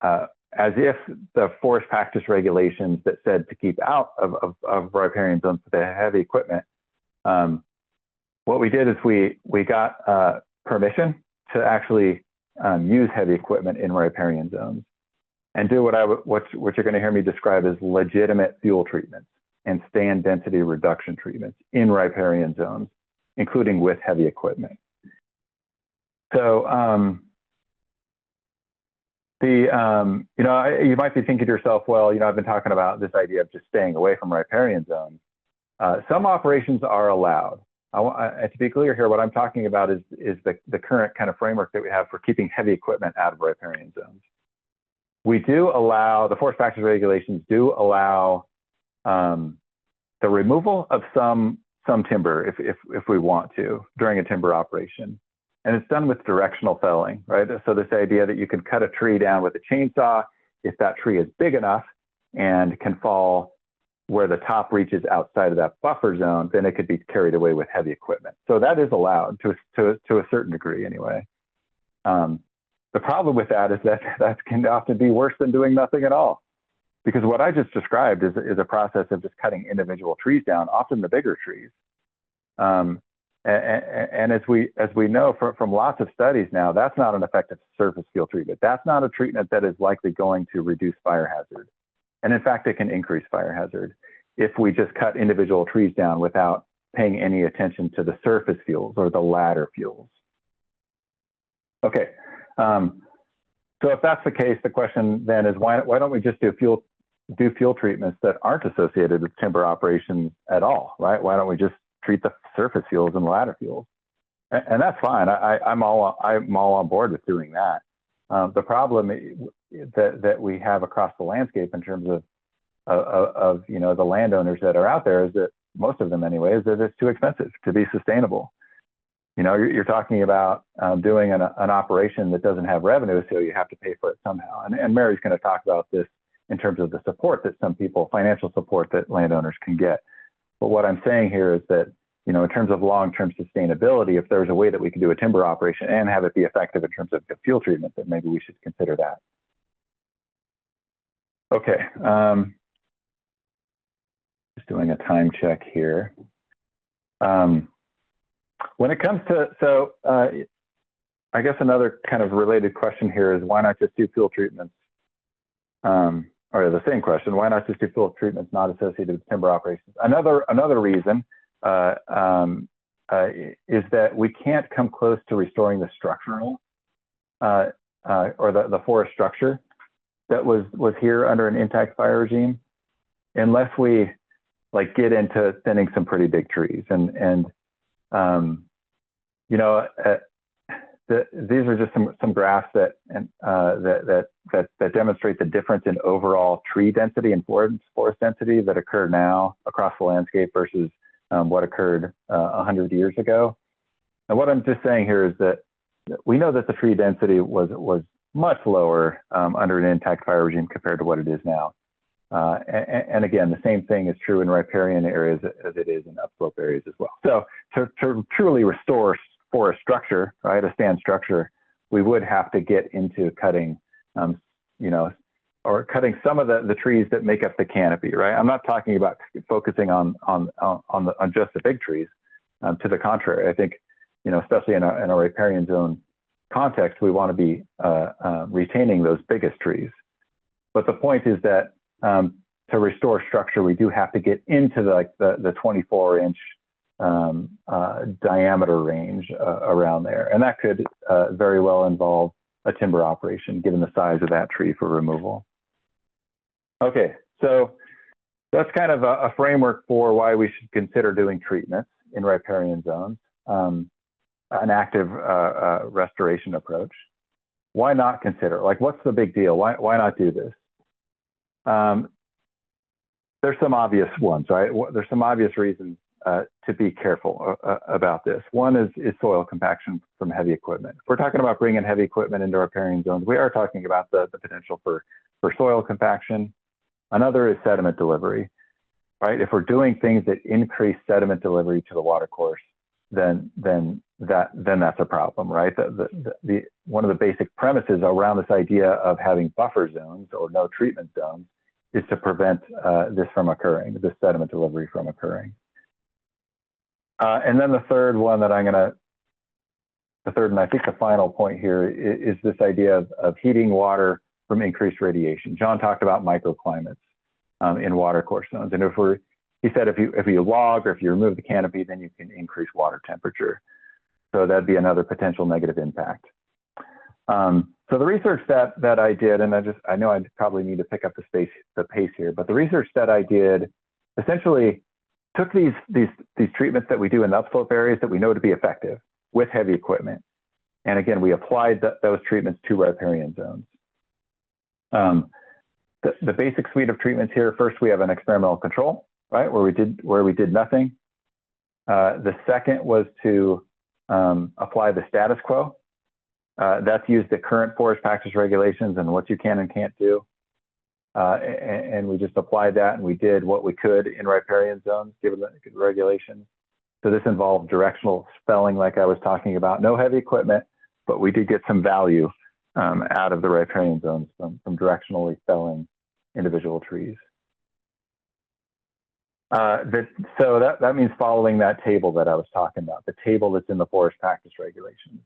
as if the forest practice regulations that said to keep out of riparian zones with the heavy equipment. What we did is we got permission to actually use heavy equipment in riparian zones and do what you're going to hear me describe as legitimate fuel treatments and stand density reduction treatments in riparian zones, including with heavy equipment. So you might be thinking to yourself, well, I've been talking about this idea of just staying away from riparian zones. Some operations are allowed. To be clear here, what I'm talking about is the current kind of framework that we have for keeping heavy equipment out of riparian zones. We do allow, the forest practice regulations do allow the removal of some timber if we want to during a timber operation. And it's done with directional felling, right? So this idea that you can cut a tree down with a chainsaw if that tree is big enough and can fall where the top reaches outside of that buffer zone, then it could be carried away with heavy equipment. So that is allowed to a certain degree anyway. The problem with that is that can often be worse than doing nothing at all. Because what I just described is a process of just cutting individual trees down, often the bigger trees. And as we know from lots of studies now, that's not an effective surface fuel treatment. That's not a treatment that is likely going to reduce fire hazard. And in fact, it can increase fire hazard. if we just cut individual trees down without paying any attention to the surface fuels or the ladder fuels. Okay, so if that's the case, the question then is why don't we just do fuel treatments that aren't associated with timber operations at all, right? Why don't we just treat the surface fuels and ladder fuels? And that's fine. I'm all on board with doing that. The problem that we have across the landscape in terms of the landowners that are out there is that most of them anyway is that it's too expensive to be sustainable. You're talking about doing an operation that doesn't have revenue, so you have to pay for it somehow. And Mary's going to talk about this in terms of the support that some people, financial support that landowners can get. But what I'm saying here is that, in terms of long-term sustainability, if there's a way that we can do a timber operation and have it be effective in terms of fuel treatment, then maybe we should consider that. Okay. Just doing a time check here. When it comes to, I guess another kind of related question here is why not just do fuel treatments? Or the same question, why not just do fuel treatments not associated with timber operations? Another reason is that we can't come close to restoring the structural or the forest structure that was here under an intact fire regime unless we get into thinning some pretty big trees. These are just some graphs that demonstrate the difference in overall tree density and forest density that occur now across the landscape versus what occurred 100 years ago. And what I'm just saying here is that we know that the tree density was much lower under an intact fire regime compared to what it is now. And again, the same thing is true in riparian areas as it is in upslope areas as well. So to truly restore forest structure, right, a stand structure, we would have to get into cutting, or cutting some of the trees that make up the canopy, right? I'm not talking about focusing on just the big trees. To the contrary, I think, especially in a riparian zone context, we want to be retaining those biggest trees. But the point is that to restore structure, we do have to get into the 24-inch diameter range around there. And that could very well involve a timber operation, given the size of that tree for removal. Okay, so that's kind of a framework for why we should consider doing treatments in riparian zones, an active restoration approach. Why not consider? What's the big deal? Why not do this? There's some obvious ones, right? There's some obvious reasons to be careful about this. One is soil compaction from heavy equipment. If we're talking about bringing heavy equipment into riparian zones, we are talking about the potential for soil compaction. Another is sediment delivery, right? If we're doing things that increase sediment delivery to the watercourse, then that's a problem, right? One of the basic premises around this idea of having buffer zones or no treatment zones is to prevent this from occurring, this sediment delivery from occurring. And then the third one that the third and I think the final point here is this idea of heating water from increased radiation. John talked about microclimates in watercourse zones. And he said if you log or if you remove the canopy, then you can increase water temperature. So that'd be another potential negative impact. So the research that I did, and I know I probably need to pick up the pace here, but the research that I did essentially took these treatments that we do in the upslope areas that we know to be effective with heavy equipment. And again, we applied those treatments to riparian zones. The basic suite of treatments here, first we have an experimental control, right, where we did nothing. The second was to apply the status quo. That's used the current forest practice regulations and what you can and can't do. And we just applied that, and we did what we could in riparian zones, given the regulations. So this involved directional felling, like I was talking about. No heavy equipment, but we did get some value out of the riparian zones from directionally felling individual trees. So that means following that table that I was talking about, the table that's in the forest practice regulations.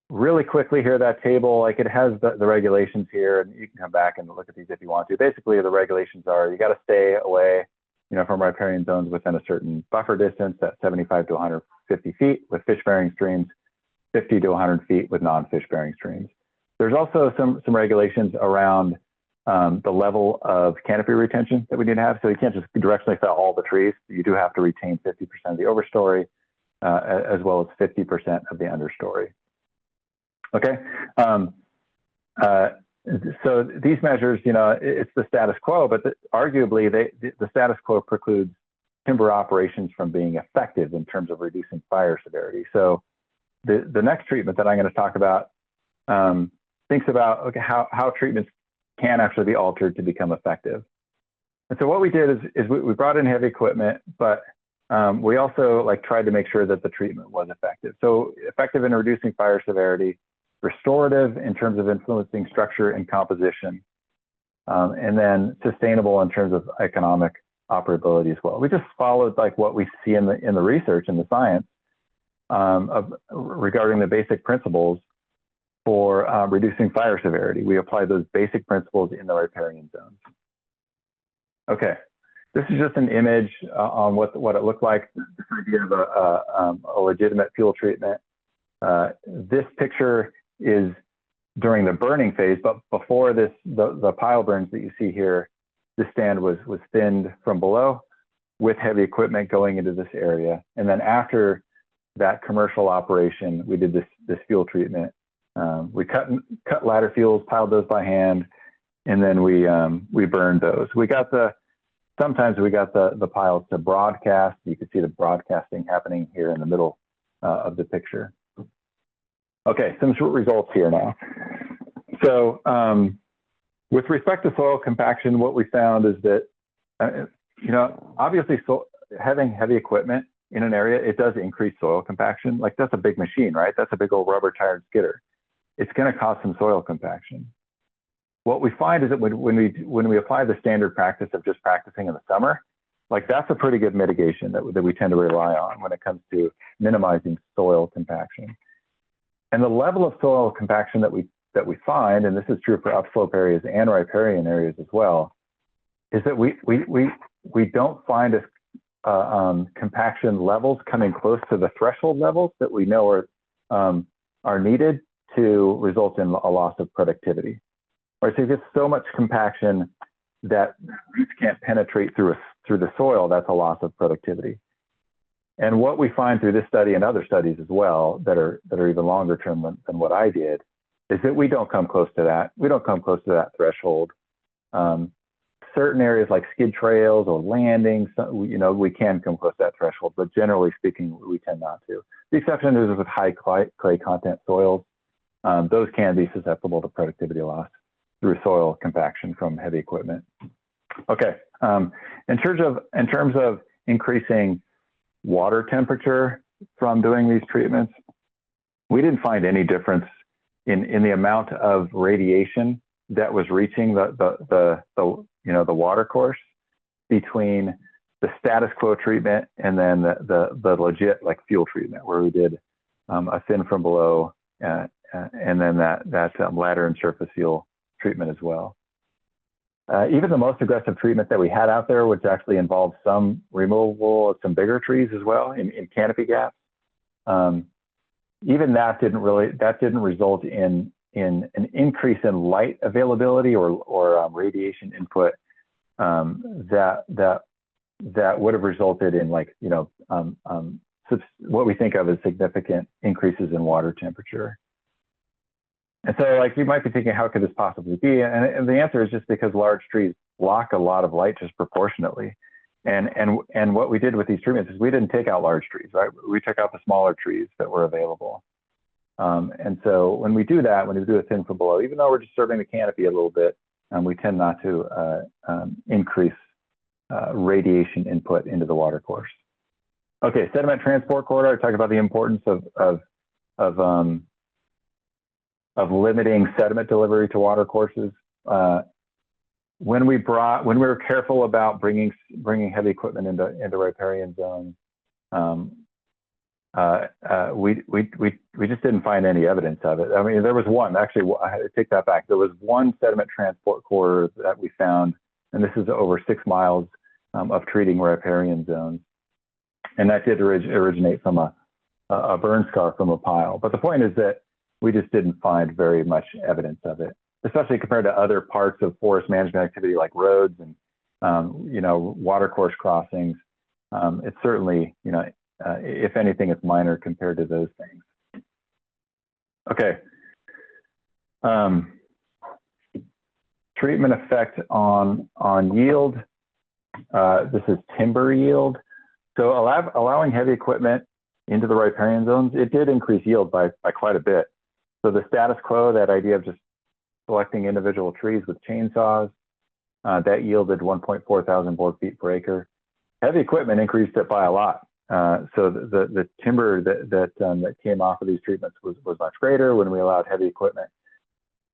really quickly here, that table, like it has the regulations here, and you can come back and look at these if you want to. Basically, the regulations are you got to stay away, from riparian zones within a certain buffer distance at 75 to 150 feet with fish-bearing streams, 50 to 100 feet with non-fish-bearing streams. There's also some regulations around the level of canopy retention that we need to have. So you can't just directionally fell all the trees. You do have to retain 50% of the overstory, as well as 50% of the understory. Okay. So these measures, it's the status quo, but arguably the status quo precludes timber operations from being effective in terms of reducing fire severity. So the next treatment that I'm going to talk about thinks about how treatments can actually be altered to become effective. And so what we did is we brought in heavy equipment, but we also tried to make sure that the treatment was effective. So effective in reducing fire severity, restorative in terms of influencing structure and composition, and then sustainable in terms of economic operability as well. We just followed what we see in the research and the science regarding the basic principles for reducing fire severity. We applied those basic principles in the riparian zones. Okay, this is just an image on what it looked like. This idea of a legitimate fuel treatment. This picture is during the burning phase, but before this, the pile burns that you see here, this stand was thinned from below with heavy equipment going into this area. And then after that commercial operation, we did this fuel treatment. We cut ladder fuels, piled those by hand, and then we burned those. Sometimes we got the piles to broadcast. You can see the broadcasting happening here in the middle of the picture. Okay, some short results here now. So with respect to soil compaction, what we found is that, obviously having heavy equipment in an area, it does increase soil compaction. That's a big machine, right? That's a big old rubber tired skidder. It's going to cause some soil compaction. What we find is that when we apply the standard practice of just practicing in the summer, that's a pretty good mitigation that we tend to rely on when it comes to minimizing soil compaction. And the level of soil compaction that we find, and this is true for upslope areas and riparian areas as well, is that we don't find compaction levels coming close to the threshold levels that we know are needed to result in a loss of productivity. Right, so you get so much compaction that roots can't penetrate through the soil. That's a loss of productivity. And what we find through this study and other studies as well that are even longer term than what I did is that we don't come close to that. We don't come close to that threshold. Certain areas like skid trails or landings, we can come close to that threshold, but generally speaking, we tend not to. The exception is with high clay content soils. Those can be susceptible to productivity loss through soil compaction from heavy equipment. Okay, in terms of increasing water temperature from doing these treatments, we didn't find any difference in the amount of radiation that was reaching the water course between the status quo treatment and then the legit fuel treatment, where we did a thin from below and then that ladder and surface fuel treatment as well. Even the most aggressive treatment that we had out there, which actually involved some removal of some bigger trees as well in canopy gaps, even that didn't result in an increase in light availability or radiation input that would have resulted in what we think of as significant increases in water temperature. And so you might be thinking, how could this possibly be? And the answer is just because large trees block a lot of light disproportionately. And what we did with these treatments is we didn't take out large trees, right? We took out the smaller trees that were available. And so when we do that, when we do a thin from below, even though we're disturbing the canopy a little bit, we tend not to increase radiation input into the water course. Okay, sediment transport corridor. I talked about the importance of limiting sediment delivery to water courses. When we were careful about bringing heavy equipment into riparian zones, we just didn't find any evidence of it. I mean, there was one, actually, I take that back. There was one sediment transport corridor that we found, and this is over 6 miles of treating riparian zones. And that did originate from a burn scar from a pile. But the point is that we just didn't find very much evidence of it, especially compared to other parts of forest management activity like roads and, water course crossings. It's certainly, if anything, it's minor compared to those things. Okay. Treatment effect on yield. This is timber yield. So allowing heavy equipment into the riparian zones, it did increase yield by quite a bit. So the status quo, that idea of just selecting individual trees with chainsaws, that yielded 1.4 thousand board feet per acre. Heavy equipment increased it by a lot. So the timber that came off of these treatments was much greater when we allowed heavy equipment.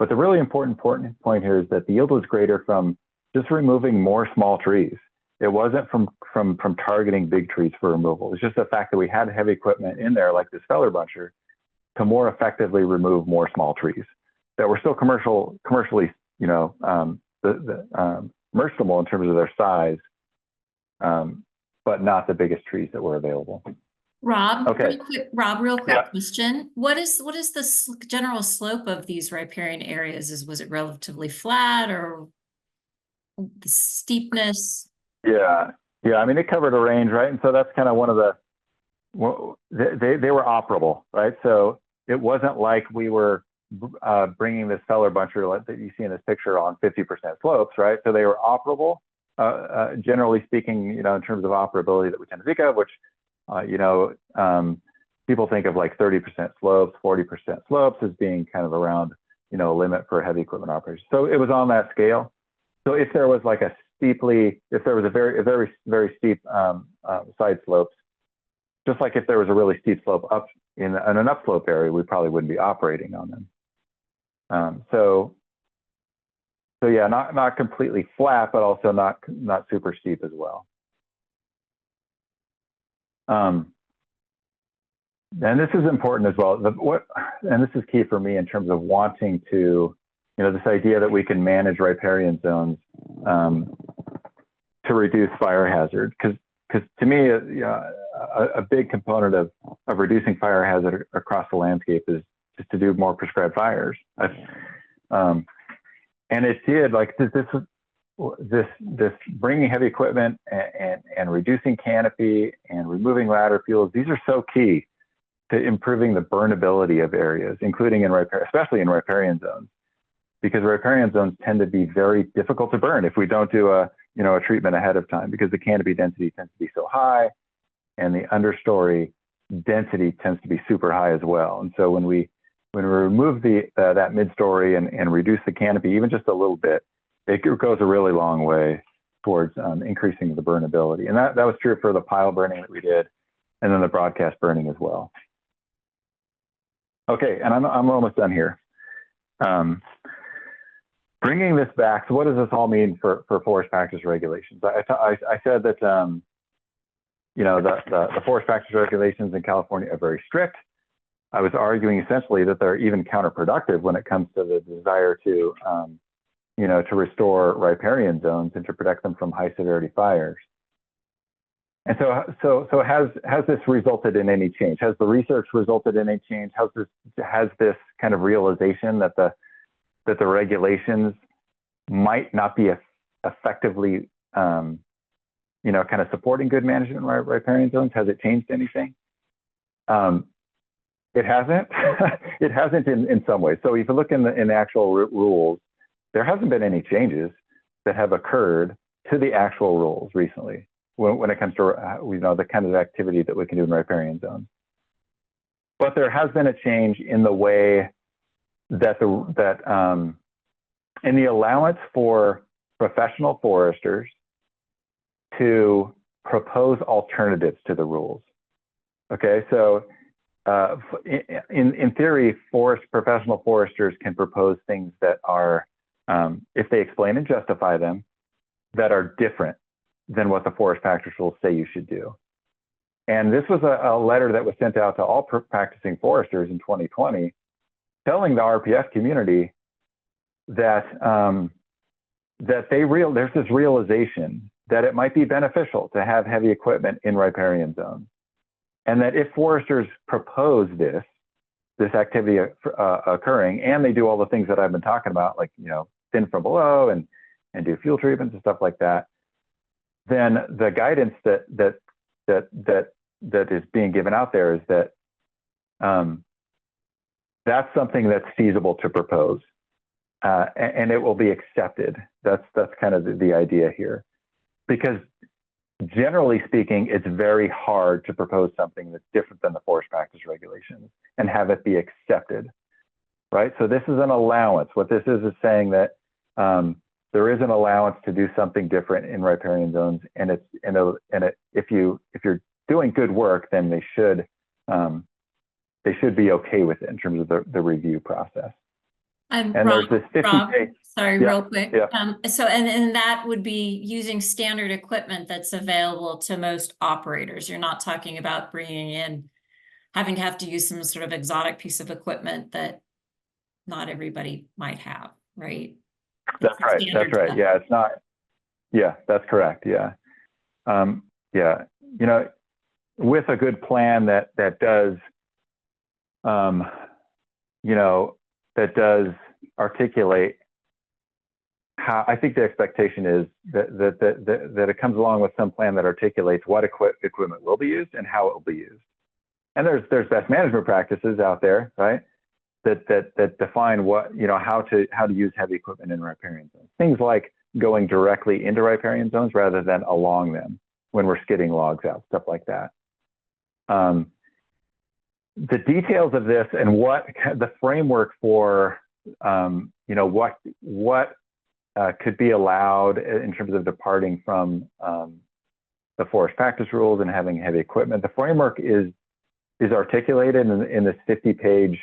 But the really important point here is that the yield was greater from just removing more small trees. It wasn't from targeting big trees for removal. It's just the fact that we had heavy equipment in there, like this feller buncher, to more effectively remove more small trees that were still commercially, merchantable in terms of their size, but not the biggest trees that were available. Rob, Okay. real quick Yeah. question. What is the general slope of these riparian areas? Was it relatively flat, or the steepness? Yeah. I mean, it covered a range, right? And so that's kind of one of the, they were operable, right? So it wasn't like we were bringing this feller buncher that you see in this picture on 50% slopes, right? So they were operable, generally speaking, in terms of operability that we tend to think of, which, people think of like 30% slopes, 40% slopes as being kind of around, a limit for heavy equipment operation. So it was on that scale. So if there was like a very, very steep side slopes, just like if there was a really steep slope up in an upslope area, we probably wouldn't be operating on them. So yeah, not completely flat, but also not super steep as well. And this is important as well. And this is key for me in terms of wanting to, this idea that we can manage riparian zones to reduce fire hazard, because to me, a big component of reducing fire hazard across the landscape is just to do more prescribed fires. And it did, like this bringing heavy equipment and reducing canopy and removing ladder fuels. These are so key to improving the burnability of areas, including especially in riparian zones, because riparian zones tend to be very difficult to burn if we don't do a treatment ahead of time, because the canopy density tends to be so high and the understory density tends to be super high as well. And so when we remove that mid-story and reduce the canopy even just a little bit, it goes a really long way towards increasing the burnability. And that was true for the pile burning that we did, and then the broadcast burning as well. Okay, and I'm almost done here. Bringing this back, so what does this all mean for forest practice regulations? I said that the forest practice regulations in California are very strict. I was arguing essentially that they're even counterproductive when it comes to the desire to restore riparian zones and to protect them from high severity fires. And so has this resulted in any change? Has the research resulted in any change? Has this kind of realization that the regulations might not be effectively, kind of supporting good management in riparian zones? Has it changed anything? It hasn't. It hasn't in some ways. So if you look in the actual rules, there hasn't been any changes that have occurred to the actual rules recently when it comes to the kind of activity that we can do in riparian zones. But there has been a change in the way that in the allowance for professional foresters to propose alternatives to the rules. Okay, so in theory, professional foresters can propose things that are, if they explain and justify them, that are different than what the forest practice rules say you should do. And this was a letter that was sent out to all practicing foresters in 2020, telling the RPF community that there's this realization that it might be beneficial to have heavy equipment in riparian zones, and that if foresters propose this activity occurring, and they do all the things that I've been talking about, like, you know, thin from below and do fuel treatments and stuff like that, then the guidance that is being given out there is that that's something that's feasible to propose, and it will be accepted. That's kind of the idea here, because generally speaking, it's very hard to propose something that's different than the forest practice regulations and have it be accepted, right? So this is an allowance. What this is saying that there is an allowance to do something different in riparian zones, and if you're doing good work, then they should be okay with it in terms of the review process. And Rob, there's this 50-page. Sorry, Yeah, real quick. yeah. So, and that would be using standard equipment that's available to most operators. You're not talking about bringing in, having to use some sort of exotic piece of equipment that not everybody might have, right? That's right. That's right. Yeah, it's not. Yeah, that's correct. Yeah. Yeah. You know, with a good plan that does, you know, that does articulate how, I think the expectation is that it comes along with some plan that articulates what equipment will be used and how it will be used. And there's best management practices out there, right? That define what, you know, how to use heavy equipment in riparian zones. Things like going directly into riparian zones rather than along them when we're skidding logs out, stuff like that. The details of this and what the framework for, you know, what could be allowed in terms of departing from the forest practice rules and having heavy equipment. The framework is articulated in this 50-page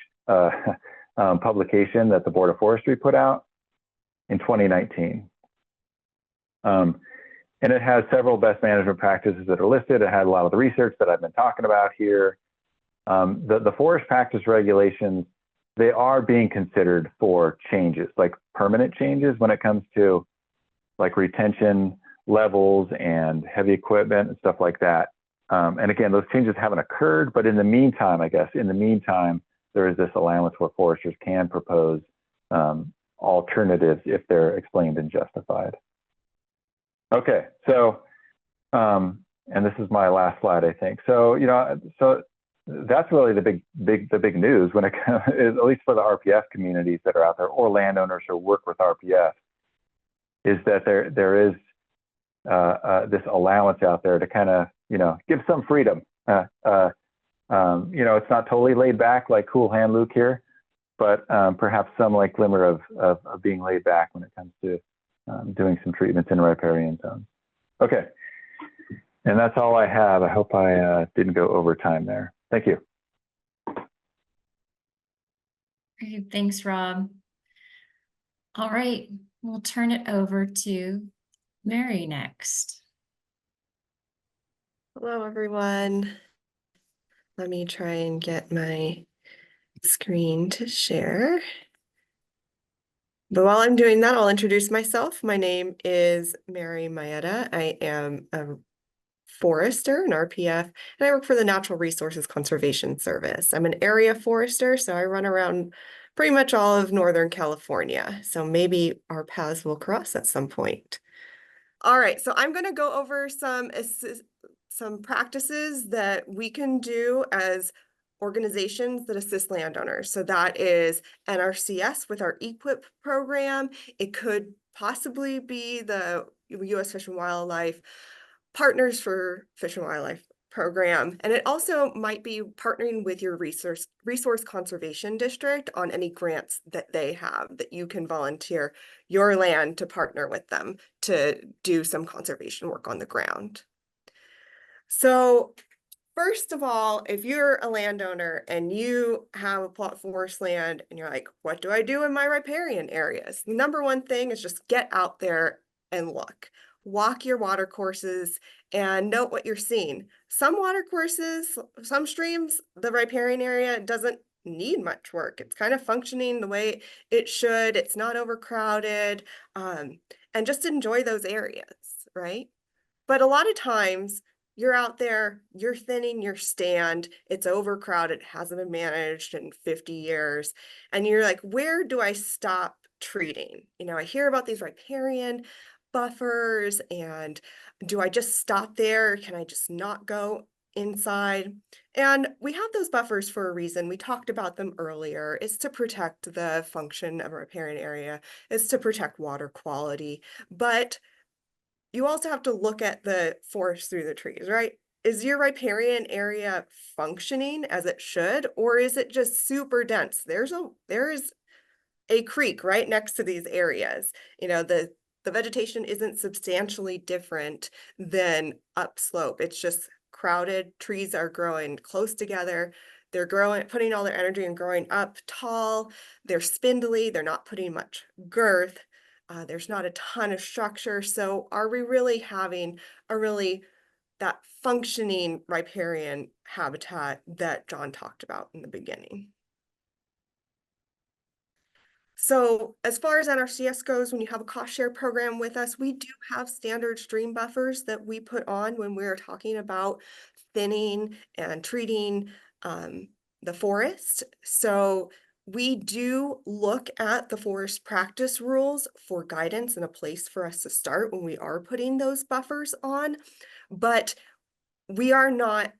publication that the Board of Forestry put out in 2019. And it has several best management practices that are listed. It had a lot of the research that I've been talking about here. The forest practice regulations, they are being considered for changes, like permanent changes when it comes to like retention levels and heavy equipment and stuff like that. And again, those changes haven't occurred, but in the meantime, I guess, there is this allowance where foresters can propose alternatives if they're explained and justified. Okay, so, and this is my last slide, I think. So, you know, so that's really the big news when it comes, at least for the RPF communities that are out there, or landowners who work with RPF, is that there is this allowance out there to kind of, you know, give some freedom. You know, it's not totally laid back like Cool Hand Luke here, but perhaps some like glimmer of being laid back when it comes to doing some treatments in riparian zones. Okay, and that's all I have. I hope I didn't go over time there. Thank you. Great, thanks, Rob. All right, we'll turn it over to Mary next. Hello, everyone. Let me try and get my screen to share. But while I'm doing that, I'll introduce myself. My name is Mayeda. I am a forester, an RPF, and I work for the Natural Resources Conservation Service. I'm an area forester, so I run around pretty much all of Northern California. So maybe our paths will cross at some point. All right, so I'm going to go over some practices that we can do as organizations that assist landowners. So that is NRCS with our EQIP program. It could possibly be the U.S. Fish and Wildlife Partners for Fish and Wildlife program. And it also might be partnering with your resource conservation district on any grants that they have that you can volunteer your land to partner with them to do some conservation work on the ground. So first of all, if you're a landowner and you have a plot of forest land and you're like, what do I do in my riparian areas? The number one thing is just get out there and look. walk your water courses and note what you're seeing. Some water courses, some streams, the riparian area doesn't need much work. It's kind of functioning the way it should. It's not overcrowded, and just enjoy those areas, right? But a lot of times you're out there, you're thinning your stand, it's overcrowded, hasn't been managed in 50 years. And you're like, where do I stop treating? You know, I hear about these riparian buffers, and do I just stop there? Can I just not go inside? And we have those buffers for a reason. We talked about them earlier. It's to protect the function of a riparian area. It's to protect water quality. But you also have to look at the forest through the trees, right? Is your riparian area functioning as it should, or is it just super dense? There is a creek right next to these areas. You know, the vegetation isn't substantially different than upslope. It's just crowded. Trees are growing close together. They're growing, putting all their energy and growing up tall. They're spindly. They're not putting much girth. There's not a ton of structure. So are we really having that functioning riparian habitat that John talked about in the beginning? So as far as NRCS goes, when you have a cost share program with us, we do have standard stream buffers that we put on when we're talking about thinning and treating the forest. So we do look at the forest practice rules for guidance and a place for us to start when we are putting those buffers on, but we are not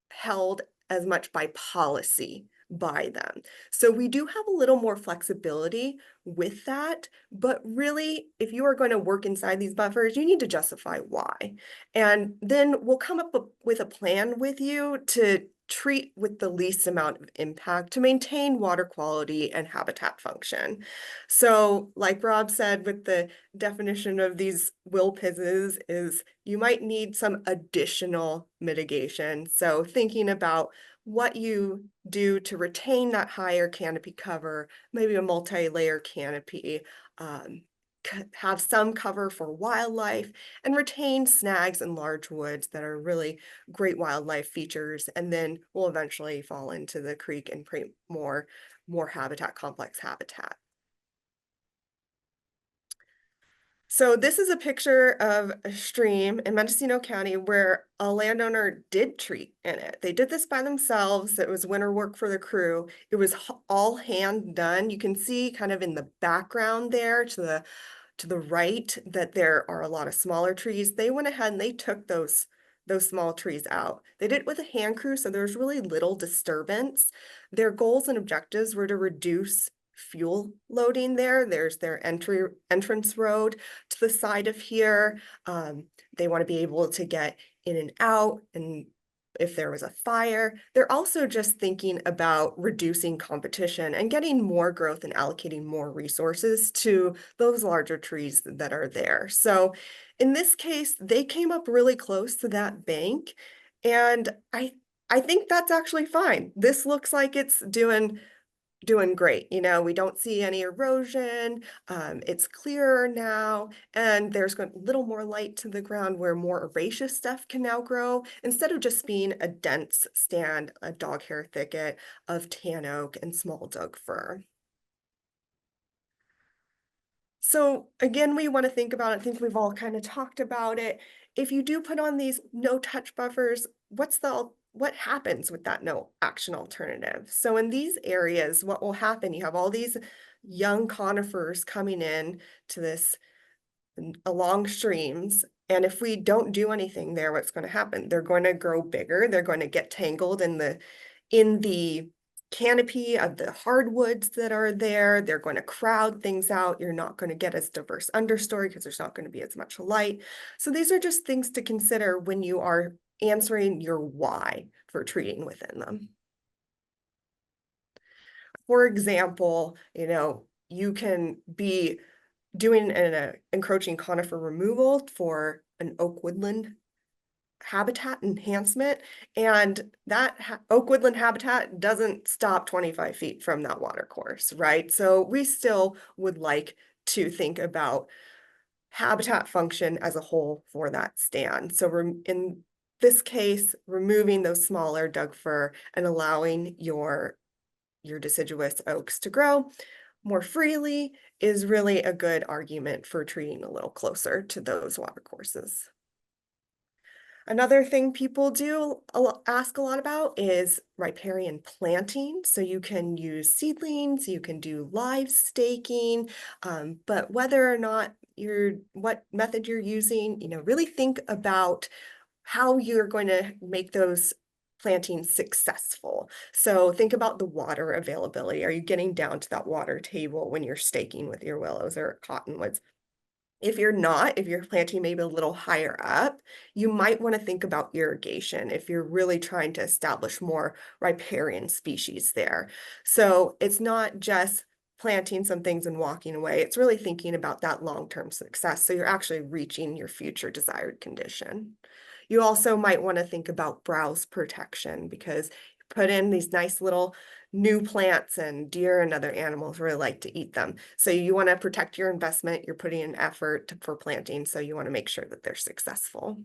held as much by policy by them. So we do have a little more flexibility with that, but really, if you are going to work inside these buffers, you need to justify why. And then we'll come up with a plan with you to treat with the least amount of impact to maintain water quality and habitat function. So like Rob said, with the definition of these wilpizes is you might need some additional mitigation. So thinking about what you do to retain that higher canopy cover, maybe a multi-layer canopy, have some cover for wildlife, and retain snags and large woods that are really great wildlife features, and then will eventually fall into the creek and create more habitat, complex habitat. So this is a picture of a stream in Mendocino County where a landowner did treat in it. They did this by themselves. It was winter work for the crew. It was all hand done. You can see kind of in the background there to the right that there are a lot of smaller trees. They went ahead and they took those small trees out. They did it with a hand crew, so there's really little disturbance. Their goals and objectives were to reduce fuel loading there. There's their entrance road to the side of here. They want to be able to get in and out, and if there was a fire. They're also just thinking about reducing competition and getting more growth and allocating more resources to those larger trees that are there. So in this case, they came up really close to that bank, and I think that's actually fine. This looks like it's doing great. You know, we don't see any erosion. It's clearer now, and there's a little more light to the ground where more herbaceous stuff can now grow instead of just being a dense stand, a doghair thicket of tan oak and small Doug fir. So again, we want to think about it. I think we've all kind of talked about it. If you do put on these no-touch buffers, what happens with that no action alternative? So in these areas, what will happen? You have all these young conifers coming in to this along streams. And if we don't do anything there, what's going to happen? They're going to grow bigger. They're going to get tangled in the canopy of the hardwoods that are there. They're going to crowd things out. You're not going to get as diverse understory because there's not going to be as much light. So these are just things to consider when you are answering your why for treating within them. For example, you know, you can be doing an encroaching conifer removal for an oak woodland habitat enhancement, and that oak woodland habitat doesn't stop 25 feet from that water course, right? So we still would like to think about habitat function as a whole for that stand. So in this case, removing those smaller Doug fir and allowing your deciduous oaks to grow more freely is really a good argument for treating a little closer to those watercourses. Another thing people ask a lot about is riparian planting. So you can use seedlings, you can do live staking, but whether or not what method you're using, really think about how you're going to make those plantings successful. So think about the water availability. Are you getting down to that water table when you're staking with your willows or cottonwoods? If you're not, if you're planting maybe a little higher up, you might want to think about irrigation if you're really trying to establish more riparian species there. So it's not just planting some things and walking away. It's really thinking about that long-term success. So you're actually reaching your future desired condition. You also might want to think about browse protection because you put in these nice little new plants and deer and other animals really like to eat them. So you want to protect your investment. You're putting in effort for planting. So you want to make sure that they're successful.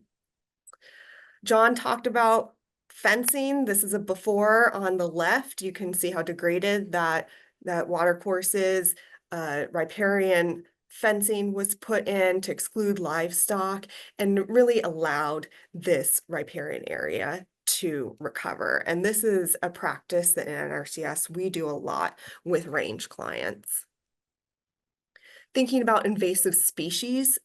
John talked about fencing. This is a before on the left. You can see how degraded that watercourse is. Riparian fencing was put in to exclude livestock and really allowed this riparian area to recover. And this is a practice that in NRCS we do a lot with range clients. Thinking about invasive species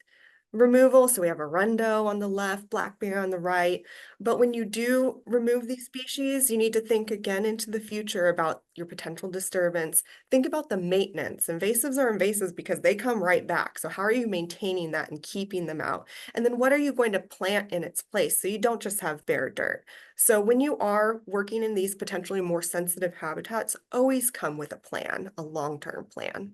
removal. So we have arundo on the left, black bear on the right. But when you do remove these species, you need to think again into the future about your potential disturbance. Think about the maintenance. Invasives are invasives because they come right back. So how are you maintaining that and keeping them out? And then what are you going to plant in its place so you don't just have bare dirt? So when you are working in these potentially more sensitive habitats, always come with a plan, a long-term plan.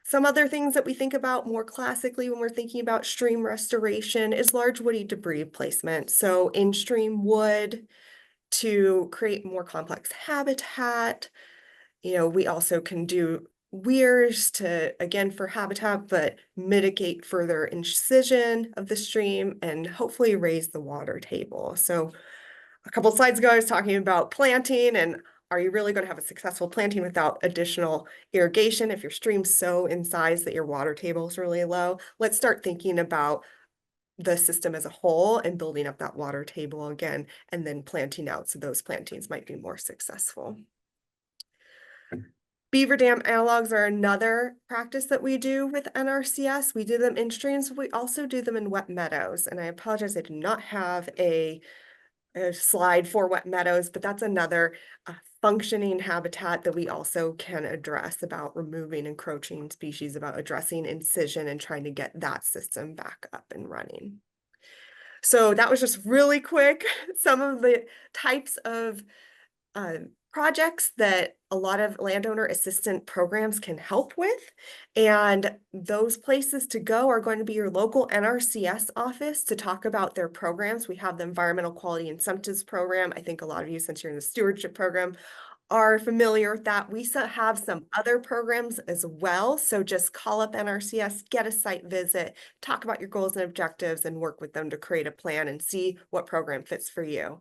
Some other things that we think about more classically when we're thinking about stream restoration is large woody debris placement. So in-stream wood to create more complex habitat. We also can do weirs to, again, for habitat, but mitigate further incision of the stream and hopefully raise the water table. So a couple of slides ago, I was talking about planting and are you really going to have a successful planting without additional irrigation if your stream's so in size that your water table is really low? Let's start thinking about the system as a whole and building up that water table again, and then planting out so those plantings might be more successful. Beaver dam analogs are another practice that we do with NRCS. We do them in streams, but we also do them in wet meadows. And I apologize, I do not have a slide for wet meadows, but that's another functioning habitat that we also can address about removing encroaching species, about addressing incision and trying to get that system back up and running. So that was just really quick. Some of the types of projects that a lot of landowner assistant programs can help with. And those places to go are going to be your local NRCS office to talk about their programs. We have the Environmental Quality Incentives Program. I think a lot of you, since you're in the stewardship program, are familiar with that. We have some other programs as well. So just call up NRCS, get a site visit, talk about your goals and objectives, and work with them to create a plan and see what program fits for you.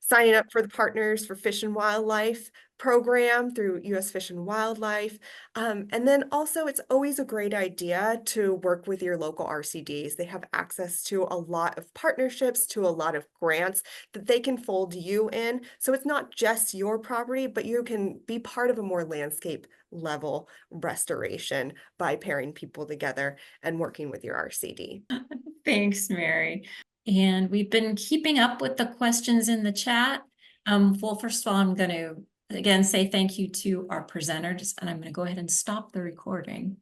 Signing up for the Partners for Fish and Wildlife program through U.S. Fish and Wildlife. And then also it's always a great idea to work with your local RCDs. They have access to a lot of partnerships, to a lot of grants that they can fold you in. So it's not just your property, but you can be part of a more landscape level restoration by pairing people together and working with your RCD. Thanks, Mary. And we've been keeping up with the questions in the chat. Well, first of all, I'm going to again say thank you to our presenters, and I'm going to go ahead and stop the recording.